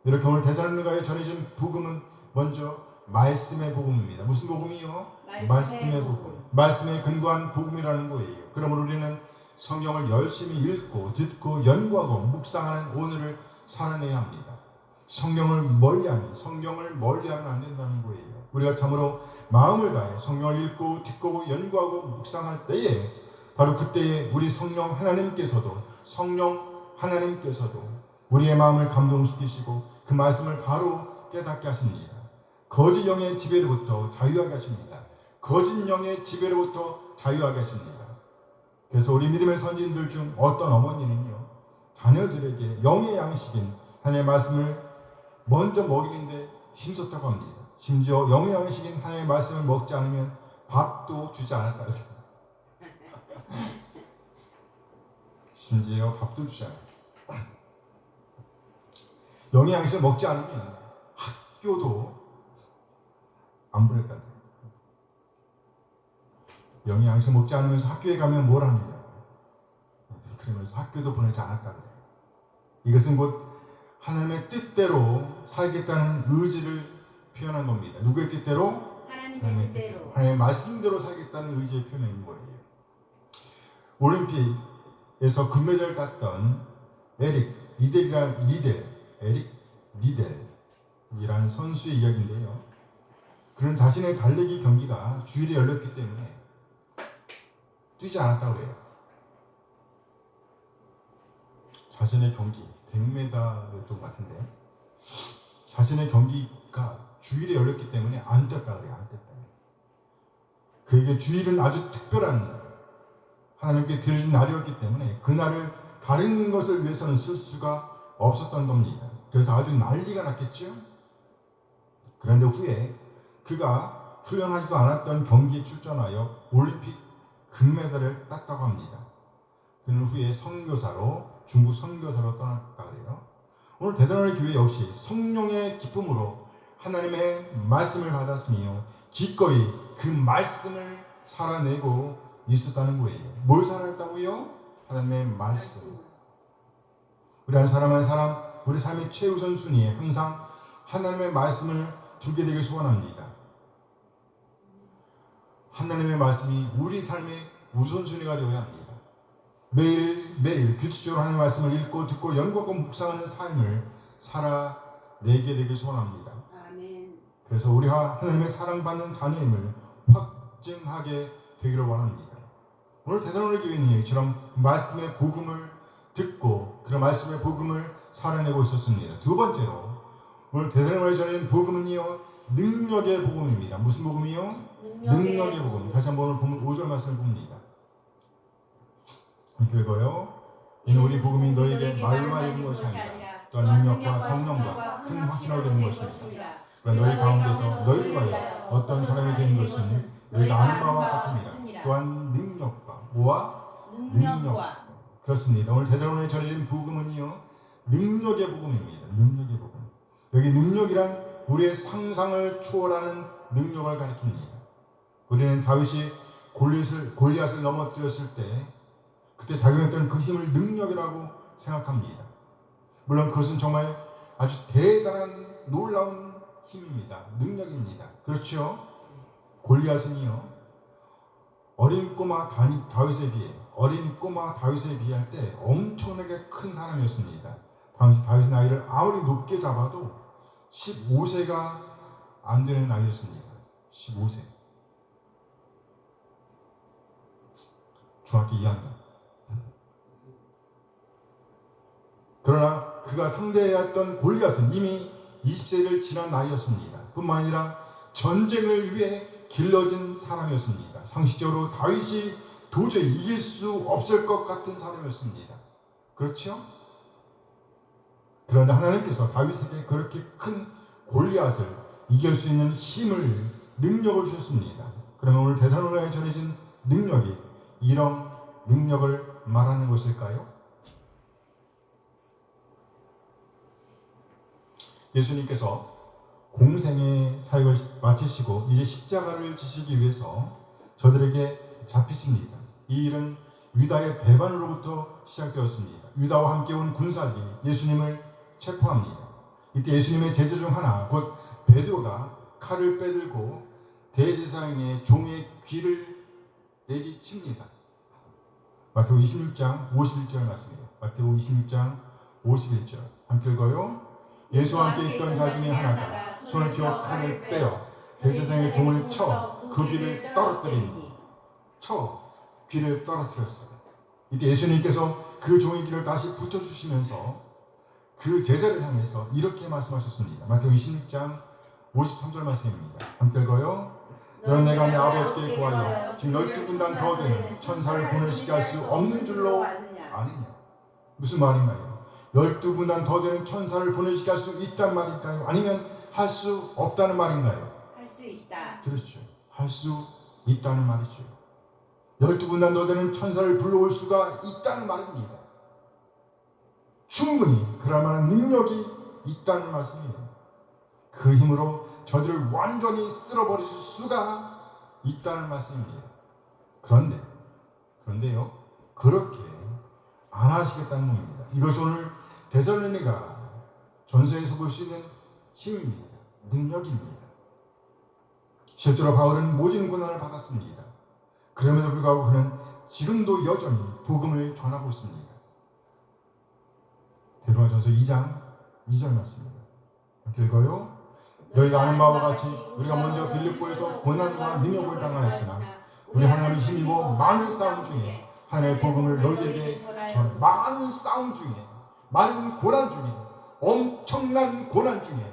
이렇게 오늘 데살로니가에 전해진 복음은 먼저 말씀의 복음입니다. 무슨 복음이요? 말씀의 복음. 말씀에 근거한 복음이라는 거예요. 그러므로 우리는 성경을 열심히 읽고 듣고 연구하고 묵상하는 오늘을 살아내야 합니다. 성경을 멀리하면 안 된다는 거예요. 우리가 참으로 마음을 다해 성경을 읽고 듣고 연구하고 묵상할 때에 바로 그때에 우리 성령 하나님께서도 우리의 마음을 감동시키시고 그 말씀을 바로 깨닫게 하십니다. 거짓 영의 지배로부터 자유하게 하십니다. 그래서 우리 믿음의 선진들 중 어떤 어머니는요, 자녀들에게 영의 양식인 하나님의 말씀을 먼저 먹이는데 힘썼다고 합니다. 심지어 영의 양식인 하나님의 말씀을 먹지 않으면 밥도 주지 않았다 그래요. 심지어 밥도 주지 않았다. 영의 양식을 먹지 않으면 학교도 안 보냈다는 거예요. 영의 양식을 먹지 않으면서 학교에 가면 뭘 합니까? 그러면서 학교도 보내지 않았다는 거예요. 이것은 곧 하나님의 뜻대로 살겠다는 의지를 표현한 겁니다. 누구의 뜻대로? 하나님의 뜻대로. 하나님의 말씀대로 살겠다는 의지의 표현인 거예요. 올림픽에서 금메달을 땄던 에릭 리델이라는 선수의 이야기인데요. 그는 자신의 달리기 경기가 주일에 열렸기 때문에 뛰지 않았다고 해요. 자신의 경기 100m였던 것 같은데 자신의 경기가 주일에 열렸기 때문에 안 떴다 그래요. 안 떴다. 그에게 주일은 아주 특별한 하나님께 드려진 날이었기 때문에 그 날을 다른 것을 위해서는 쓸 수가 없었던 겁니다. 그래서 아주 난리가 났겠죠. 그런데 후에 그가 훈련하지도 않았던 경기에 출전하여 올림픽 금메달을 땄다고 합니다. 그는 후에 중국 선교사로 떠났다 그래요. 오늘 대전하늘 교회 역시 성령의 기쁨으로 하나님의 말씀을 받았으며 기꺼이 그 말씀을 살아내고 있었다는 거예요. 뭘 살아냈다고요? 하나님의 말씀. 우리 한 사람 한 사람 우리 삶의 최우선 순위에 항상 하나님의 말씀을 두게 되길 소원합니다. 하나님의 말씀이 우리 삶의 우선순위가 되어야 합니다. 매일 규칙적으로 하나님의 말씀을 읽고 듣고 연구하고 묵상하는 삶을 살아내게 되길 소원합니다. 아멘. 그래서 우리가 하나님의 사랑받는 자녀임을 확증하게 되기를 원합니다. 오늘 대전하늘 교회는 이처럼 말씀의 복음을 듣고 그런 말씀의 복음을 살아내고 있었습니다. 두 번째로 오늘 대전하늘 전해진 복음은요, 능력의 복음입니다. 무슨 복음이요? 능력의 복음. 다시 한번 오늘 보면 5절 말씀을 봅니다. 함께 읽어요. 이는 우리 복음이 너에게 말로만 읽은 것이 아니라 또한 능력과 성령과 큰 확신으로 되는 것입니다. 너희 가운데서 너희를 위하여 어떤 사람이 되는 것은 너희가 아는 바와 같습니다. 또한 능력과 뭐와? 능력과. 그렇습니다. 오늘 대전하늘 전해진 복음은요, 능력의 복음입니다. 능력의 복음. 여기 능력이란 우리의 상상을 초월하는 능력을 가리킵니다. 우리는 다윗이 골리앗을 넘어뜨렸을 때 그때 작용했던 그 힘을 능력이라고 생각합니다. 물론 그것은 정말 아주 대단한 놀라운 힘입니다. 능력입니다. 그렇죠? 골리앗은요, 어린 꼬마 다윗에 비할 때 엄청나게 큰 사람이었습니다. 당시 다윗의 나이를 아무리 높게 잡아도 15세가 안 되는 나이였습니다. 15세. 중학교 2학년. 그러나 그가 상대했던 골리앗은 이미 20세를 지난 나이였습니다. 뿐만 아니라 전쟁을 위해 길러진 사람이었습니다. 상식적으로 다윗이 도저히 이길 수 없을 것 같은 사람이었습니다. 그렇죠? 그런데 하나님께서 다윗에게 그렇게 큰 골리앗을 이길 수 있는 힘을, 능력을 주셨습니다. 그러면 오늘 대전하늘에 전해진 능력이 이런 능력을 말하는 것일까요? 예수님께서 공생의 사역을 마치시고 이제 십자가를 지시기 위해서 저들에게 잡히십니다. 이 일은 유다의 배반으로부터 시작되었습니다. 유다와 함께 온 군사들이 예수님을 체포합니다. 이때 예수님의 제자 중 하나, 곧 베드로가 칼을 빼들고 대제사장의 종의 귀를 내리칩니다. 마태복음 26장 51절 말씀이에요. 마태복음 26장 51절 함께 읽어요. 예수와 함께 있던 자 중에 하나가 손을 펴 칼을 빼어 대제사장의 종을 쳐 그 귀를 떨어뜨리니 귀를 떨어뜨렸어요. 이때 예수님께서 그 종의 귀를 다시 붙여주시면서 그 제자를 향해서 이렇게 말씀하셨습니다. 마태복음 26장 53절 말씀입니다. 함께 읽어요. 너는 내가 내 아버지께 구하여 지금 12군단 더 되는 천사를 보내시게 할 수 없는 줄로 아느냐. 무슨 말인가요? 12군단 더 되는 천사를 보내시게 할 수 있단 말인가요? 아니면 할 수 없다는 말인가요? 할 수 있다. 그렇죠. 할 수 있다는 말이죠. 12군단 더 되는 천사를 불러올 수가 있다는 말입니다. 충분히 그럴 만한 능력이 있다는 말씀이에요. 그 힘으로 저들을 완전히 쓸어버리실 수가 있다는 말씀입니다. 그런데요, 그렇게 안 하시겠다는 겁니다. 이것이 오늘 데살로니가 전서에서 볼 수 있는 힘입니다. 능력입니다. 실제로 바울은 모진 고난을 받았습니다. 그럼에도 불구하고 그는 지금도 여전히 복음을 전하고 있습니다. 데살로니가전서 2장 2절 말씀입니다. 이렇게 읽어요. 너희가 아는 바와 같이 우리가 먼저 빌립보에서 고난과 능력을 당하였으나 우리 하나님의 힘입어 많은 싸움 중에 하나님의 복음을 너희에게 많은 싸움 중에, 많은 고난 중에, 엄청난 고난 중에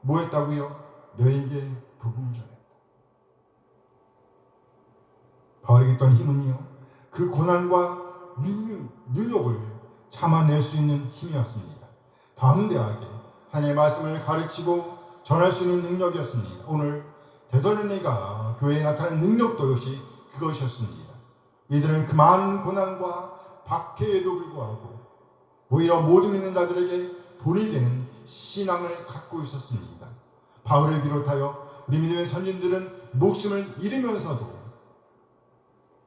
뭐 했다고요? 너희에게 복음을 전했다. 바울에게 있던 힘은요, 그 고난과 능력을 참아낼 수 있는 힘이었습니다. 담대하게 하나님의 말씀을 가르치고 전할 수 있는 능력이었습니다. 오늘 데살로니가 교회에 나타난 능력도 역시 그것이었습니다. 이들은 그 많은 고난과 박해에도 불구하고 오히려 모든 믿는 자들에게 본이 되는 신앙을 갖고 있었습니다. 바울을 비롯하여 우리 믿음의 선진들은 목숨을 잃으면서도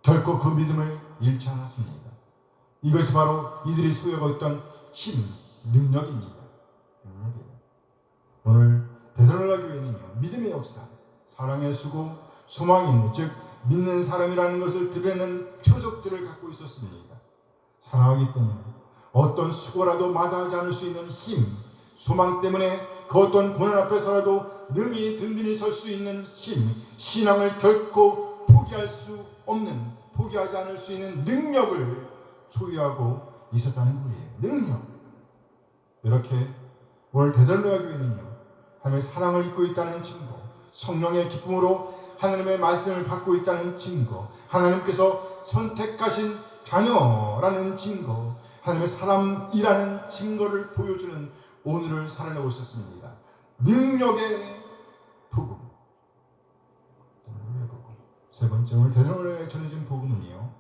결코 그 믿음을 잃지 않았습니다. 이것이 바로 이들이 소유하고 있던 힘, 능력입니다. 오늘 데살로니가 교회는요, 믿음의 역사, 사랑의 수고, 소망이 있는, 즉 믿는 사람이라는 것을 드러내는 표적들을 갖고 있었습니다. 사랑하기 때문에 어떤 수고라도 마다하지 않을 수 있는 힘, 소망 때문에 그 어떤 고난 앞에서라도 능히 든든히 설 수 있는 힘, 신앙을 결코 포기할 수 없는, 포기하지 않을 수 있는 능력을 소유하고 있었다는 거예요. 능력. 이렇게 오늘 데살로니가 교회는요, 하나님의 사랑을 입고 있다는 증거, 성령의 기쁨으로 하나님의 말씀을 받고 있다는 증거, 하나님께서 선택하신 자녀라는 증거, 하나님의 사람이라는 증거를 보여주는 오늘을 살아내고 있었습니다. 능력의 복음. 세 번째, 오늘 데살로니가에 전해진 복음은요,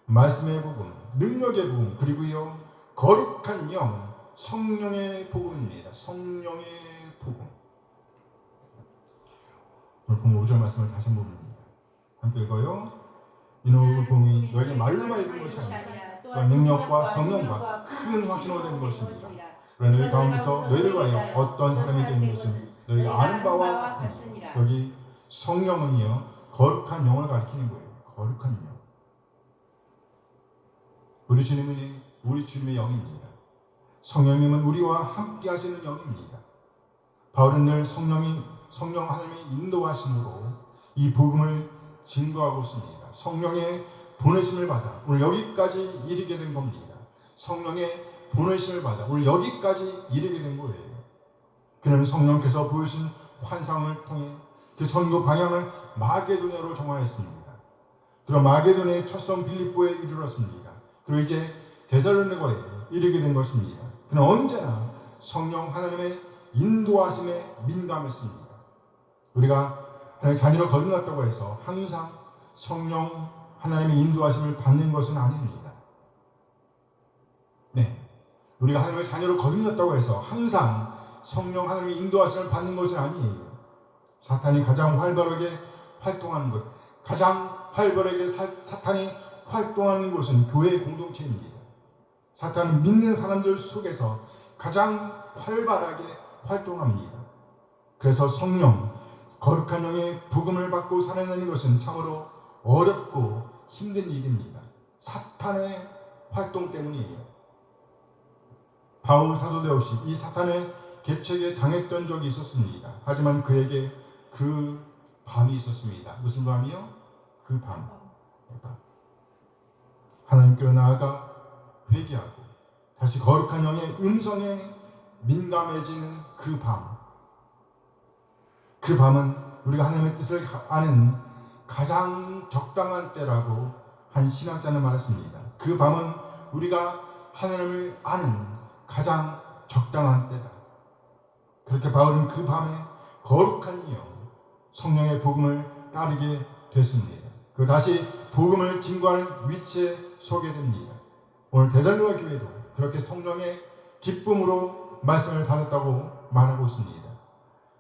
말씀의 복음, 능력의 복음, 그리고요 거룩한 영, 성령의 복음입니다. 성령의 복음. 오늘 본 5절 말씀을 다시 한번 봅니다. 함께 읽어요. 이는 복음이 너에게 말로만 이룬 것이 아니라 또한 능력과 성령과 큰 확신으로 된 것입니다. 그러나 너희 가운데서 너희를 위하여 어떤 사람이 되는 것은 너희가 아는 바와 같으니라. 여기 성령은요, 거룩한 영을 가리키는 거예요. 거룩한 영. 우리 주님은 우리 주님의 영입니다. 성령님은 우리와 함께 하시는 영입니다. 바울은 늘 성령 하나님의 인도하심으로 이 복음을 증거하고 있습니다. 성령의 보내심을 받아 오늘 여기까지 이르게 된 겁니다. 성령의 보내심을 받아 오늘 여기까지 이르게 된 거예요. 그는 성령께서 보여주신 환상을 통해 그 선교 방향을 마게도냐로 정하였습니다. 그럼 마게도냐의 첫 성 빌립보에 이르렀습니다. 그리고 이제 데살로니가에 이르게 된 것입니다. 그는 언제나 성령 하나님의 인도하심에 민감했습니다. 우리가 하나님의 자녀로 거듭났다고 해서 항상 성령 하나님의 인도하심을 받는 것은 아닙니다. 네, 우리가 하나님의 자녀로 거듭났다고 해서 항상 성령 하나님의 인도하심을 받는 것은 아니에요. 사탄이 가장 활발하게 활동하는 것, 가장 활발하게 사탄이 활동하는 곳은 교회의 공동체입니다. 사탄은 믿는 사람들 속에서 가장 활발하게 활동합니다. 그래서 성령, 거룩한 영의 복음을 받고 살아내는 것은 참으로 어렵고 힘든 일입니다. 사탄의 활동 때문이에요. 바울 사도 역시 이 사탄의 개척에 당했던 적이 있었습니다. 하지만 그에게 그 밤이 있었습니다. 무슨 밤이요? 그 밤. 하나님께로 나아가 회개하고 다시 거룩한 영의 음성에 민감해지는 그 밤. 그 밤은 우리가 하나님의 뜻을 아는 가장 적당한 때라고 한 신학자는 말했습니다. 그 밤은 우리가 하나님을 아는 가장 적당한 때다. 그렇게 바울은 그 밤에 거룩한 영, 성령의 복음을 따르게 됐습니다. 그리고 다시 복음을 증거하는 위치에 서게 됩니다. 오늘 데살로니가 교회도 그렇게 성령의 기쁨으로 말씀을 받았다고 말하고 있습니다.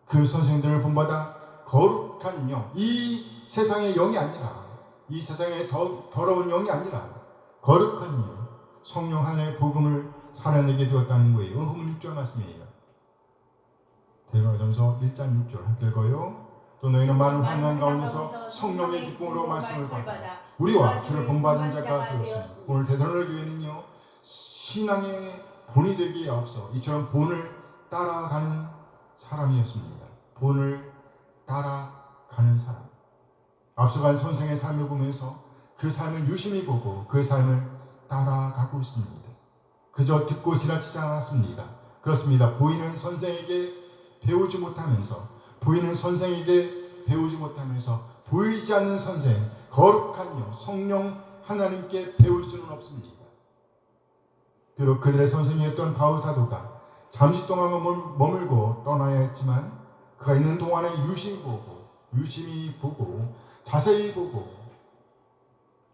그 선생들을 본받아 거룩한 영, 이 세상의 영이 아니라, 이 세상의 더러운 영이 아니라 거룩한 영, 성령 하나님의 복음을 살아내게 되었다는 거예요. 오늘 본문 6절 말씀이에요. 데살로니가전서 1장 6절 함께 읽어요. 또 너희는 많은 환난 가운데서 성령의 기쁨으로 말씀을 받아 우리와 주를 본받은 자가 되었습니다. 오늘 데살로니가 교회는요, 신앙의 본이 되기에 앞서 이처럼 본을 따라가는 사람이었습니다. 본을 따라가는 사람. 앞서간 선생의 삶을 보면서 그 삶을 유심히 보고 그 삶을 따라가고 있습니다. 그저 듣고 지나치지 않았습니다. 그렇습니다. 보이는 선생에게 배우지 못하면서, 보이는 선생에게 배우지 못하면서 보이지 않는 선생, 거룩한 영, 성령 하나님께 배울 수는 없습니다. 비록 그들의 선생이었던 바울 사도가 잠시 동안 머물고 떠나야 했지만 그가 있는 동안에 유심히 보고 자세히 보고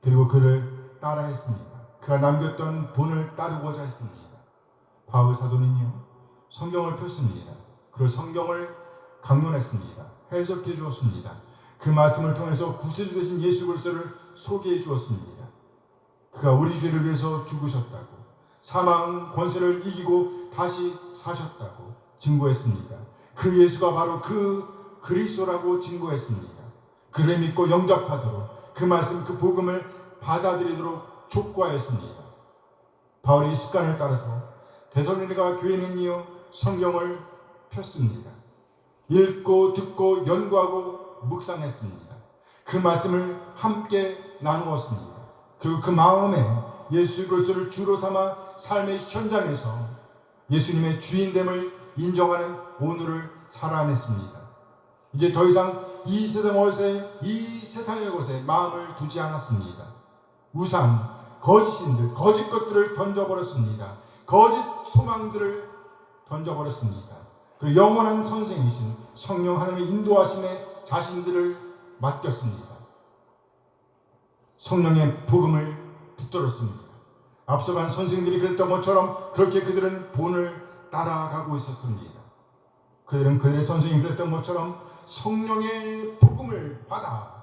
그리고 그를 따라 했습니다. 그가 남겼던 본을 따르고자 했습니다. 바울 사도는요, 성경을 폈습니다. 그리고 성경을 강론했습니다. 해석해 주었습니다. 그 말씀을 통해서 구세주 되신 예수 그리스도를 소개해 주었습니다. 그가 우리 죄를 위해서 죽으셨다고, 사망 권세를 이기고 다시 사셨다고 증거했습니다. 그 예수가 바로 그 그리스도라고 증거했습니다. 그를 믿고 영접하도록, 그 말씀, 그 복음을 받아들이도록 촉구하였습니다. 바울의 이 습관을 따라서 데살로니가 교회는요, 성경을 폈습니다. 읽고 듣고 연구하고 묵상했습니다. 그 말씀을 함께 나누었습니다. 그리고 그 마음에 예수 그리스도를 주로 삼아 삶의 현장에서 예수님의 주인됨을 인정하는 오늘을 살아냈습니다. 이제 더 이상 이 세상의 것에 마음을 두지 않았습니다. 우상, 거짓신들, 거짓 것들을 던져버렸습니다. 거짓 소망들을 던져버렸습니다. 그리고 영원한 선생이신 성령 하나님의 인도하심에 자신들을 맡겼습니다. 성령의 복음을 붙들었습니다. 앞서간 선생들이 그랬던 것처럼 그렇게 그들은 본을 따라가고 있었습니다. 그들은 그들의 선생이 그랬던 것처럼 성령의 복음을 받아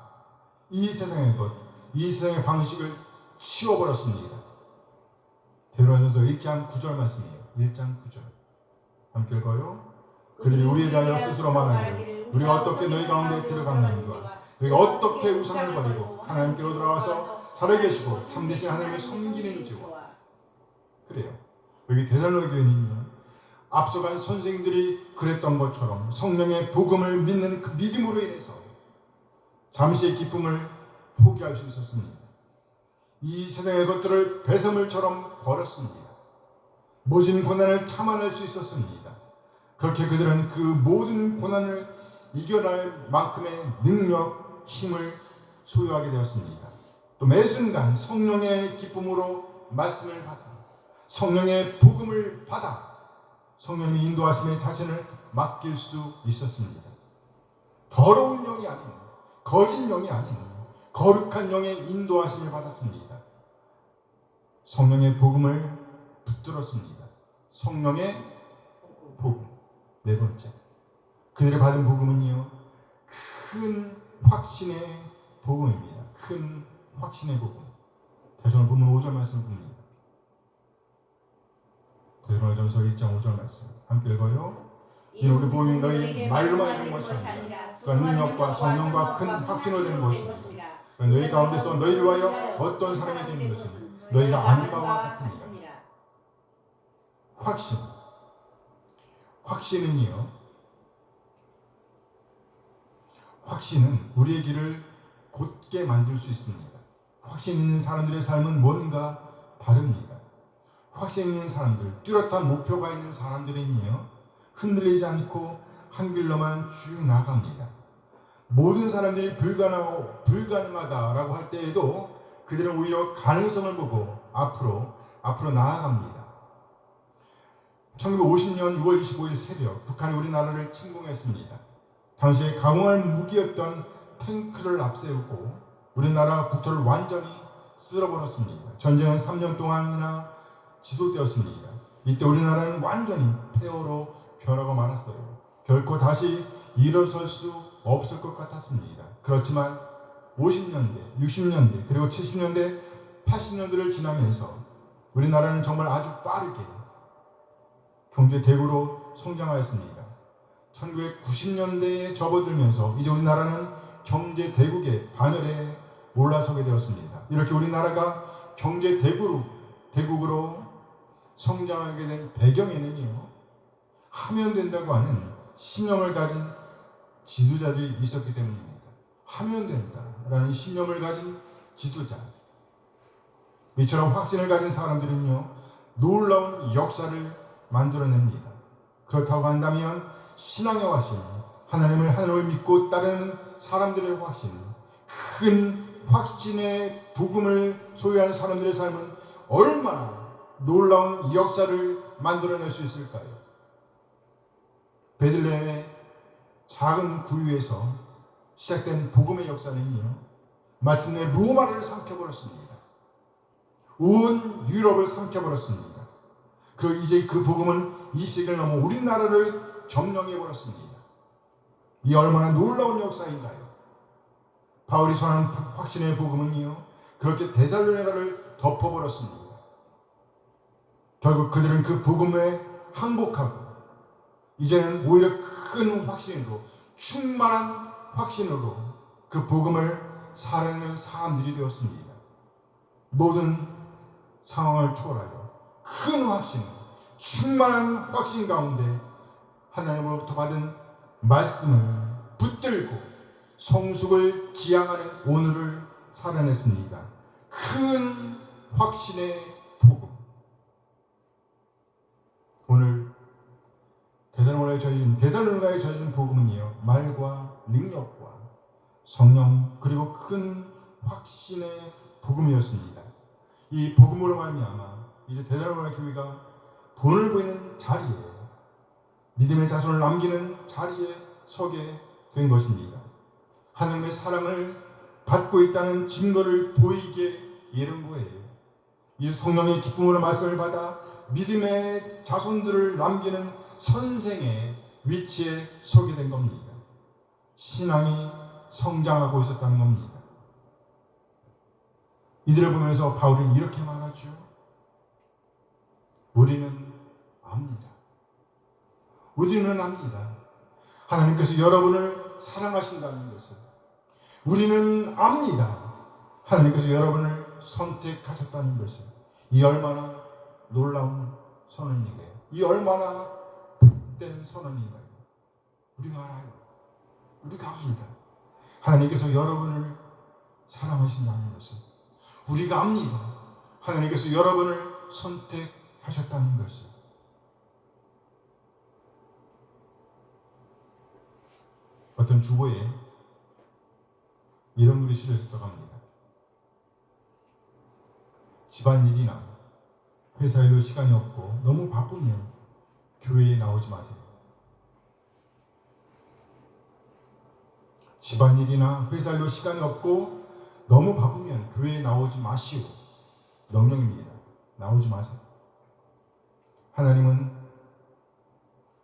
이 세상의 것, 이 세상의 방식을 치워버렸습니다. 데살로니가전서 1장 9절 말씀이에요. 1장 9절 함께 읽어요. 그들이 우리에 대하여 스스로 말하기를 우리가 어떻게 너희 가운데 들어갔는지와 너희가 어떻게 우상을 버리고 하나님께로 돌아와서 살아계시고 참되신 하나님을 섬기는지와. 그래요. 여기 데살로니가 교회는요, 앞서간 선생들이 그랬던 것처럼 성령의 복음을 믿는 그 믿음으로 인해서 잠시의 기쁨을 포기할 수 있었습니다. 이 세상의 것들을 배설물처럼 버렸습니다. 모진 고난을 참아낼 수 있었습니다. 그렇게 그들은 그 모든 고난을 이겨낼 만큼의 능력, 힘을 소유하게 되었습니다. 또 매 순간 성령의 기쁨으로 말씀을 받아, 성령의 복음을 받아 성령의 인도하심에 자신을 맡길 수 있었습니다. 더러운 영이 아닌, 거짓 영이 아닌 거룩한 영의 인도하심을 받았습니다. 성령의 복음을 붙들었습니다. 성령의 복음. 네 번째, 그들이 받은 복음은요, 큰 확신의 복음입니다. 큰 확신의 복음. 다시 오늘 보면 5절 말씀을 봅니다. 데살로니가전서 1장 5절 말씀 함께 읽어요. 이 우리 복음이 너희 말로만 있는 것이 아니라 또 능력과 성령과 큰 확신을 얻는 것입니다. 너희 가운데서 너희를 위하여 어떤 사람이 되는 것은 너희가 아는 바와 같으니라. 확신. 확신은 우리의 길을 곧게 만들 수 있습니다. 확신 있는 사람들의 삶은 뭔가 다릅니다. 확신 있는 사람들, 뚜렷한 목표가 있는 사람들은요, 흔들리지 않고 한 길로만 쭉 나갑니다. 모든 사람들이 불가능하다라고 할 때에도 그들은 오히려 가능성을 보고 앞으로 나아갑니다. 1950년 6월 25일 새벽 북한이 우리나라를 침공했습니다. 당시에 강공할 무기였던 탱크를 앞세우고 우리나라 국토를 완전히 쓸어버렸습니다. 전쟁은 3년 동안이나 지속되었습니다. 이때 우리나라는 완전히 폐허로 변하고 말았어요. 결코 다시 일어설 수 없을 것 같았습니다. 그렇지만 50년대, 60년대, 그리고 70년대, 80년대를 지나면서 우리나라는 정말 아주 빠르게 경제 대국으로 성장하였습니다. 1990년대에 접어들면서 이제 우리나라는 경제 대국의 반열에 올라서게 되었습니다. 이렇게 우리나라가 경제 대국으로 성장하게 된 배경에는요, 하면 된다고 하는 신념을 가진 지도자들이 있었기 때문입니다. 하면 된다라는 신념을 가진 지도자, 이처럼 확신을 가진 사람들은요, 놀라운 역사를 만들어냅니다. 그렇다고 한다면 신앙의 확신, 하나님을 믿고 따르는 사람들의 확신, 큰 확신의 복음을 소유한 사람들의 삶은 얼마나 놀라운 역사를 만들어낼 수 있을까요? 베들레헴의 작은 구유에서 시작된 복음의 역사는요, 마침내 로마를 삼켜버렸습니다. 온 유럽을 삼켜버렸습니다. 그리고 이제 그 복음은 20세기를 넘어 우리나라를 점령해버렸습니다. 이 얼마나 놀라운 역사인가요? 바울이 전한 확신의 복음은요, 그렇게 데살로니가를 덮어버렸습니다. 결국 그들은 그 복음에 항복하고 이제는 오히려 큰 확신으로, 충만한 확신으로 그 복음을 살아내는 사람들이 되었습니다. 모든 상황을 초월하여 큰 확신, 충만한 확신 가운데 하나님으로부터 받은 말씀을 붙들고 성숙을 지향하는 오늘을 살아냈습니다. 큰 확신의 복음. 오늘 데살로니가에 전해진 복음은요, 말과 능력과 성령 그리고 큰 확신의 복음이었습니다. 이 복음으로 말미암아 이제 데살로니가 교회가 본을 보이는 자리에, 믿음의 자손을 남기는 자리에 서게 된 것입니다. 하나님의 사랑을 받고 있다는 증거를 보이게 이른 거예요. 이 성령의 기쁨으로 말씀을 받아 믿음의 자손들을 남기는 선생의 위치에 서게 된 겁니다. 신앙이 성장하고 있었다는 겁니다. 이들을 보면서 바울은 이렇게 말하죠. 우리는 압니다. 우리는 압니다. 하나님께서 여러분을 사랑하신다는 것을. 우리는 압니다. 하나님께서 여러분을 선택하셨다는 것을. 이 얼마나 놀라운 선언이게요. 이 얼마나 복된 선언인가요? 우리가 알아요. 우리가 압니다. 하나님께서 여러분을 사랑하신다는 것을. 우리가 압니다. 하나님께서 여러분을 선택하셨다는 것을. 어떤 주보에 이런 글이 실려있었다고 합니다. 집안일이나 회사 일로 시간이 없고 너무 바쁘면 교회에 나오지 마세요. 집안일이나 회사 일로 시간이 없고 너무 바쁘면 교회에 나오지 마시오. 명령입니다. 나오지 마세요. 하나님은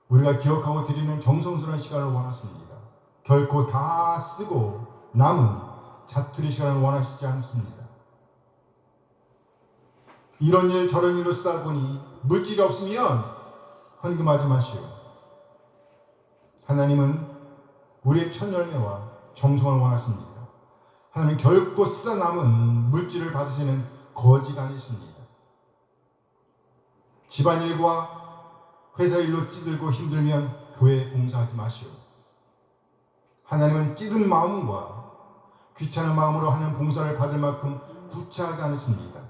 우리가 기억하고 드리는 정성스러운 시간을 원하십니다. 결코 다 쓰고 남은 자투리 시간을 원하시지 않습니다. 이런 일 저런 일로 쓰다 보니 물질이 없으면 헌금하지 마시오. 하나님은 우리의 첫 열매와 정성을 원하십니다. 하나님 결코 쓰다 남은 물질을 받으시는 거지가 아니십니다. 집안일과 회사 일로 찌들고 힘들면 교회 봉사하지 마시오. 하나님은 찌든 마음과 귀찮은 마음으로 하는 봉사를 받을 만큼 구차하지 않으십니다.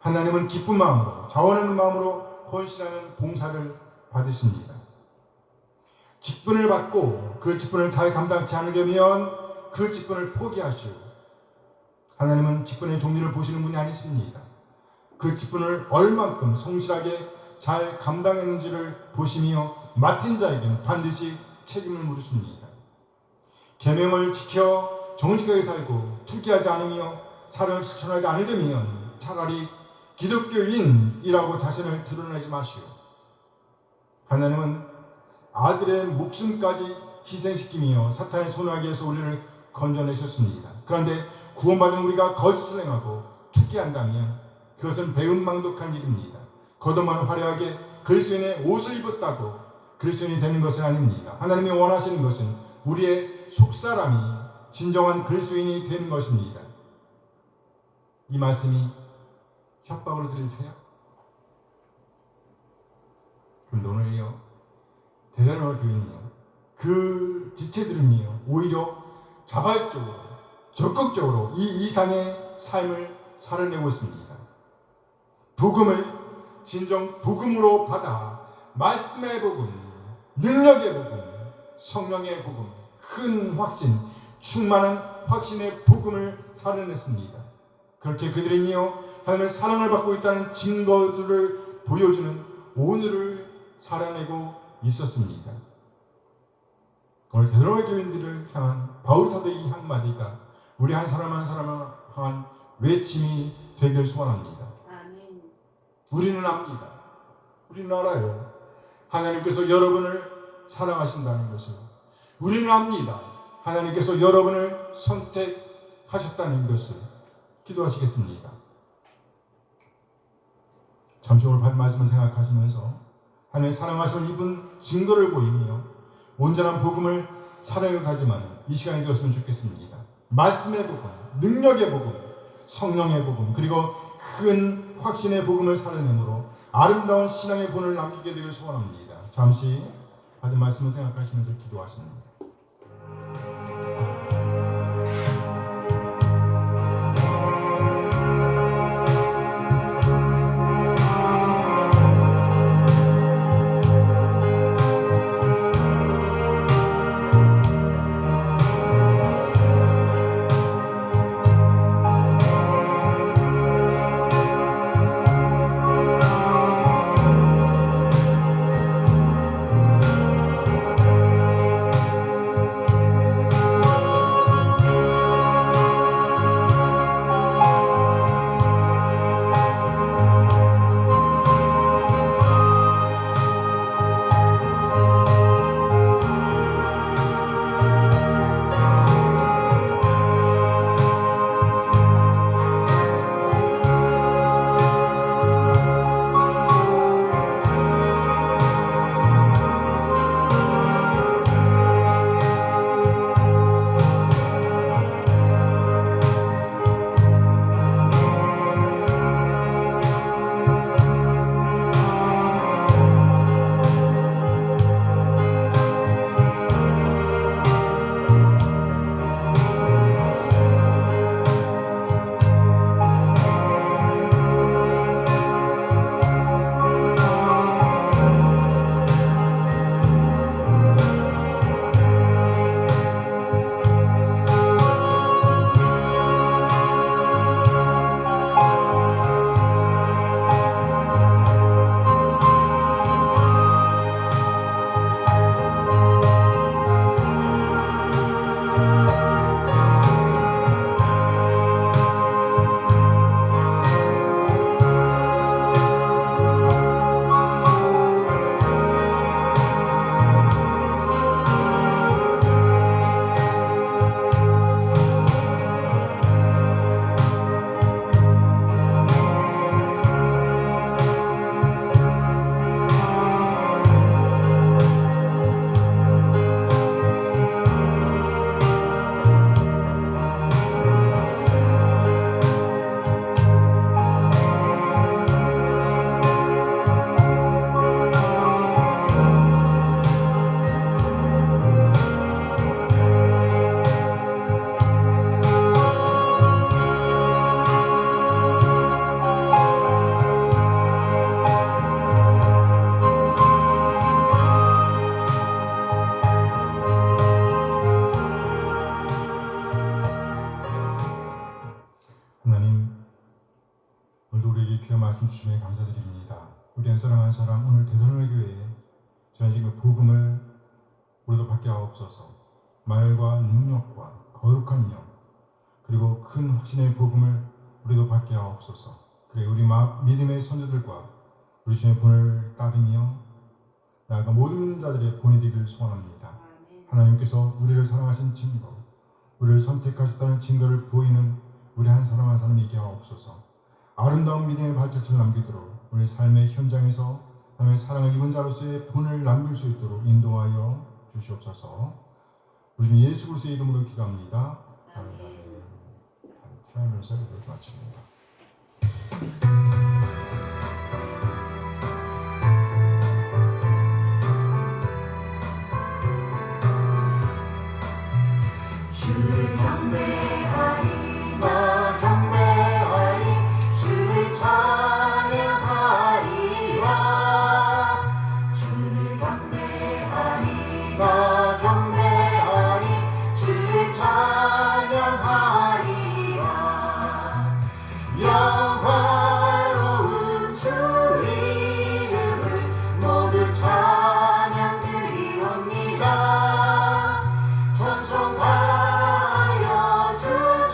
하나님은 기쁜 마음으로, 자원하는 마음으로 헌신하는 봉사를 받으십니다. 직분을 받고 그 직분을 잘 감당치 않으려면 그 직분을 포기하시오. 하나님은 직분의 종류를 보시는 분이 아니십니다. 그 직분을 얼만큼 성실하게 잘 감당했는지를 보시며 맡은 자에게는 반드시 책임을 물으십니다. 계명을 지켜 정직하게 살고 투기하지 않으며 사랑을 실천하지 않으려면 차라리 기독교인이라고 자신을 드러내지 마시오. 하나님은 아들의 목숨까지 희생시키며 사탄의 손아귀에서 우리를 건져내셨습니다. 그런데 구원받은 우리가 거짓을 행하고 투기한다면 그것은 배은망덕한 일입니다. 겉으로만 화려하게 그리스도인의 옷을 입었다고 그리스도인이 되는 것은 아닙니다. 하나님이 원하시는 것은 우리의 속사람이 진정한 그리스도인이 되는 것입니다. 이 말씀이 협박으로 들리세요? 그런데 오늘요, 대단한 교회는요, 그 지체들은요, 오히려 자발적으로, 적극적으로 이 이상의 삶을 살아내고 있습니다. 복음을 진정 복음으로 받아 말씀의 복음, 능력의 복음, 성령의 복음, 큰 확신, 충만한 확신의 복음을 살아냈습니다. 그렇게 그들은요, 하나님의 사랑을 받고 있다는 증거들을 보여주는 오늘을 살아내고 있었습니다. 오늘 대드로의 교인들을 향한 바울 사도의 이 한마디가 우리 한 사람 한 사람을 향한 외침이 되길 소원합니다. 아멘. 우리는 압니다. 우리는 알아요. 하나님께서 여러분을 사랑하신다는 것을. 우리는 압니다. 하나님께서 여러분을 선택하셨다는 것을. 기도하시겠습니다. 잠시 오늘 받은 말씀을 생각하시면서 하나님의 사랑하심을 입은 증거를 보이며 온전한 복음을 사랑을 가지만 이 시간이 되었으면 좋겠습니다. 말씀의 복음, 능력의 복음, 성령의 복음, 그리고 큰 확신의 복음을 살아내므로 아름다운 신앙의 본을 남기게 되길 소원합니다. 잠시 받은 말씀을 생각하시면서 기도하십니다. 말씀 주심에 감사드립니다. 우리 한 사람 한 사람 오늘 대선을 교회에 전해진 그 복음을 우리도 받게 하옵소서. 말과 능력과 거룩한 영 그리고 큰 확신의 복음을 우리도 받게 하옵소서. 그래 우리 믿음의 선조들과 우리 주님의 본을 따르며 나아가 모든 자들의 본이 되기를 소원합니다. 하나님께서 우리를 사랑하신 증거, 우리를 선택하셨다는 증거를 보이는 우리 한 사람 한 사람 있게 하옵소서. 아름다운 믿음의 발자취를 남기도록 우리 삶의 현장에서 하나님의 사랑을 입은 자로서의 본을 남길 수 있도록 인도하여 주시옵소서. 우리 주 예수 그리스도의 이름으로 기도합니다. 아멘. 찬양하면서 기도를 마칩니다. 주를 경배하리 나 경배하리 주를 찬양하리라 주를 경배하리 나 경배하리 주를 찬양하리라 영화로운 주 이름을 모두 찬양 드리옵니다. 전성하여 주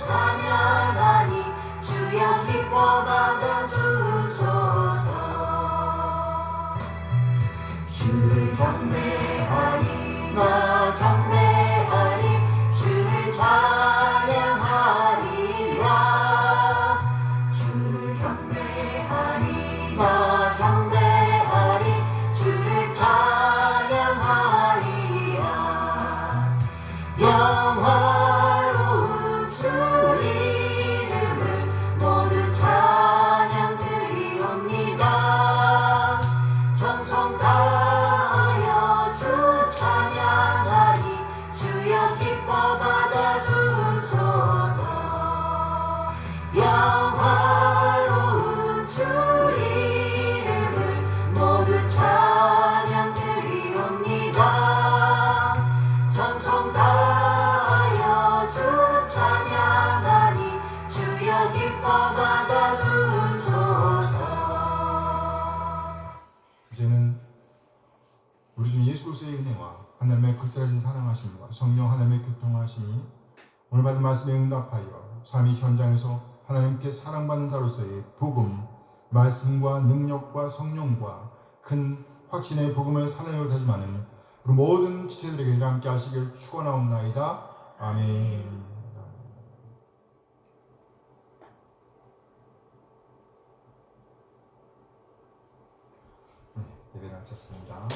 찬양하니 주여 기뻐 받아주소서. 주를 경배하리 나 경배하리 주를 찬양하리라 주를 경배하리 나 경배하리 주를 찬양하리라 영화로운 주 이름을 모두 찬양 드리옵니다. 정성 다하여 주 찬양하니 주여 기뻐 받아주소서. 영화로운 주 이름을 모두 찬양 드리옵니다. 정성 다하여 주 찬양하니 주여 기뻐 받아주소서. 이제는 우리 주 예수 그리스도의 은혜와 하나님의 극진하신 사랑하심과 성령 하나님의 교통하심이 오늘 받은 말씀에 응답하여 삶의 현장에서 하나님께 사랑받는 자로서의 복음, 말씀과 능력과 성령과 큰 확신의 복음을 사랑으로 다짐하는 우리 모든 지체들에게 함께 하시길 축원하옵나이다. 아멘. 예배를 마쳤습니다.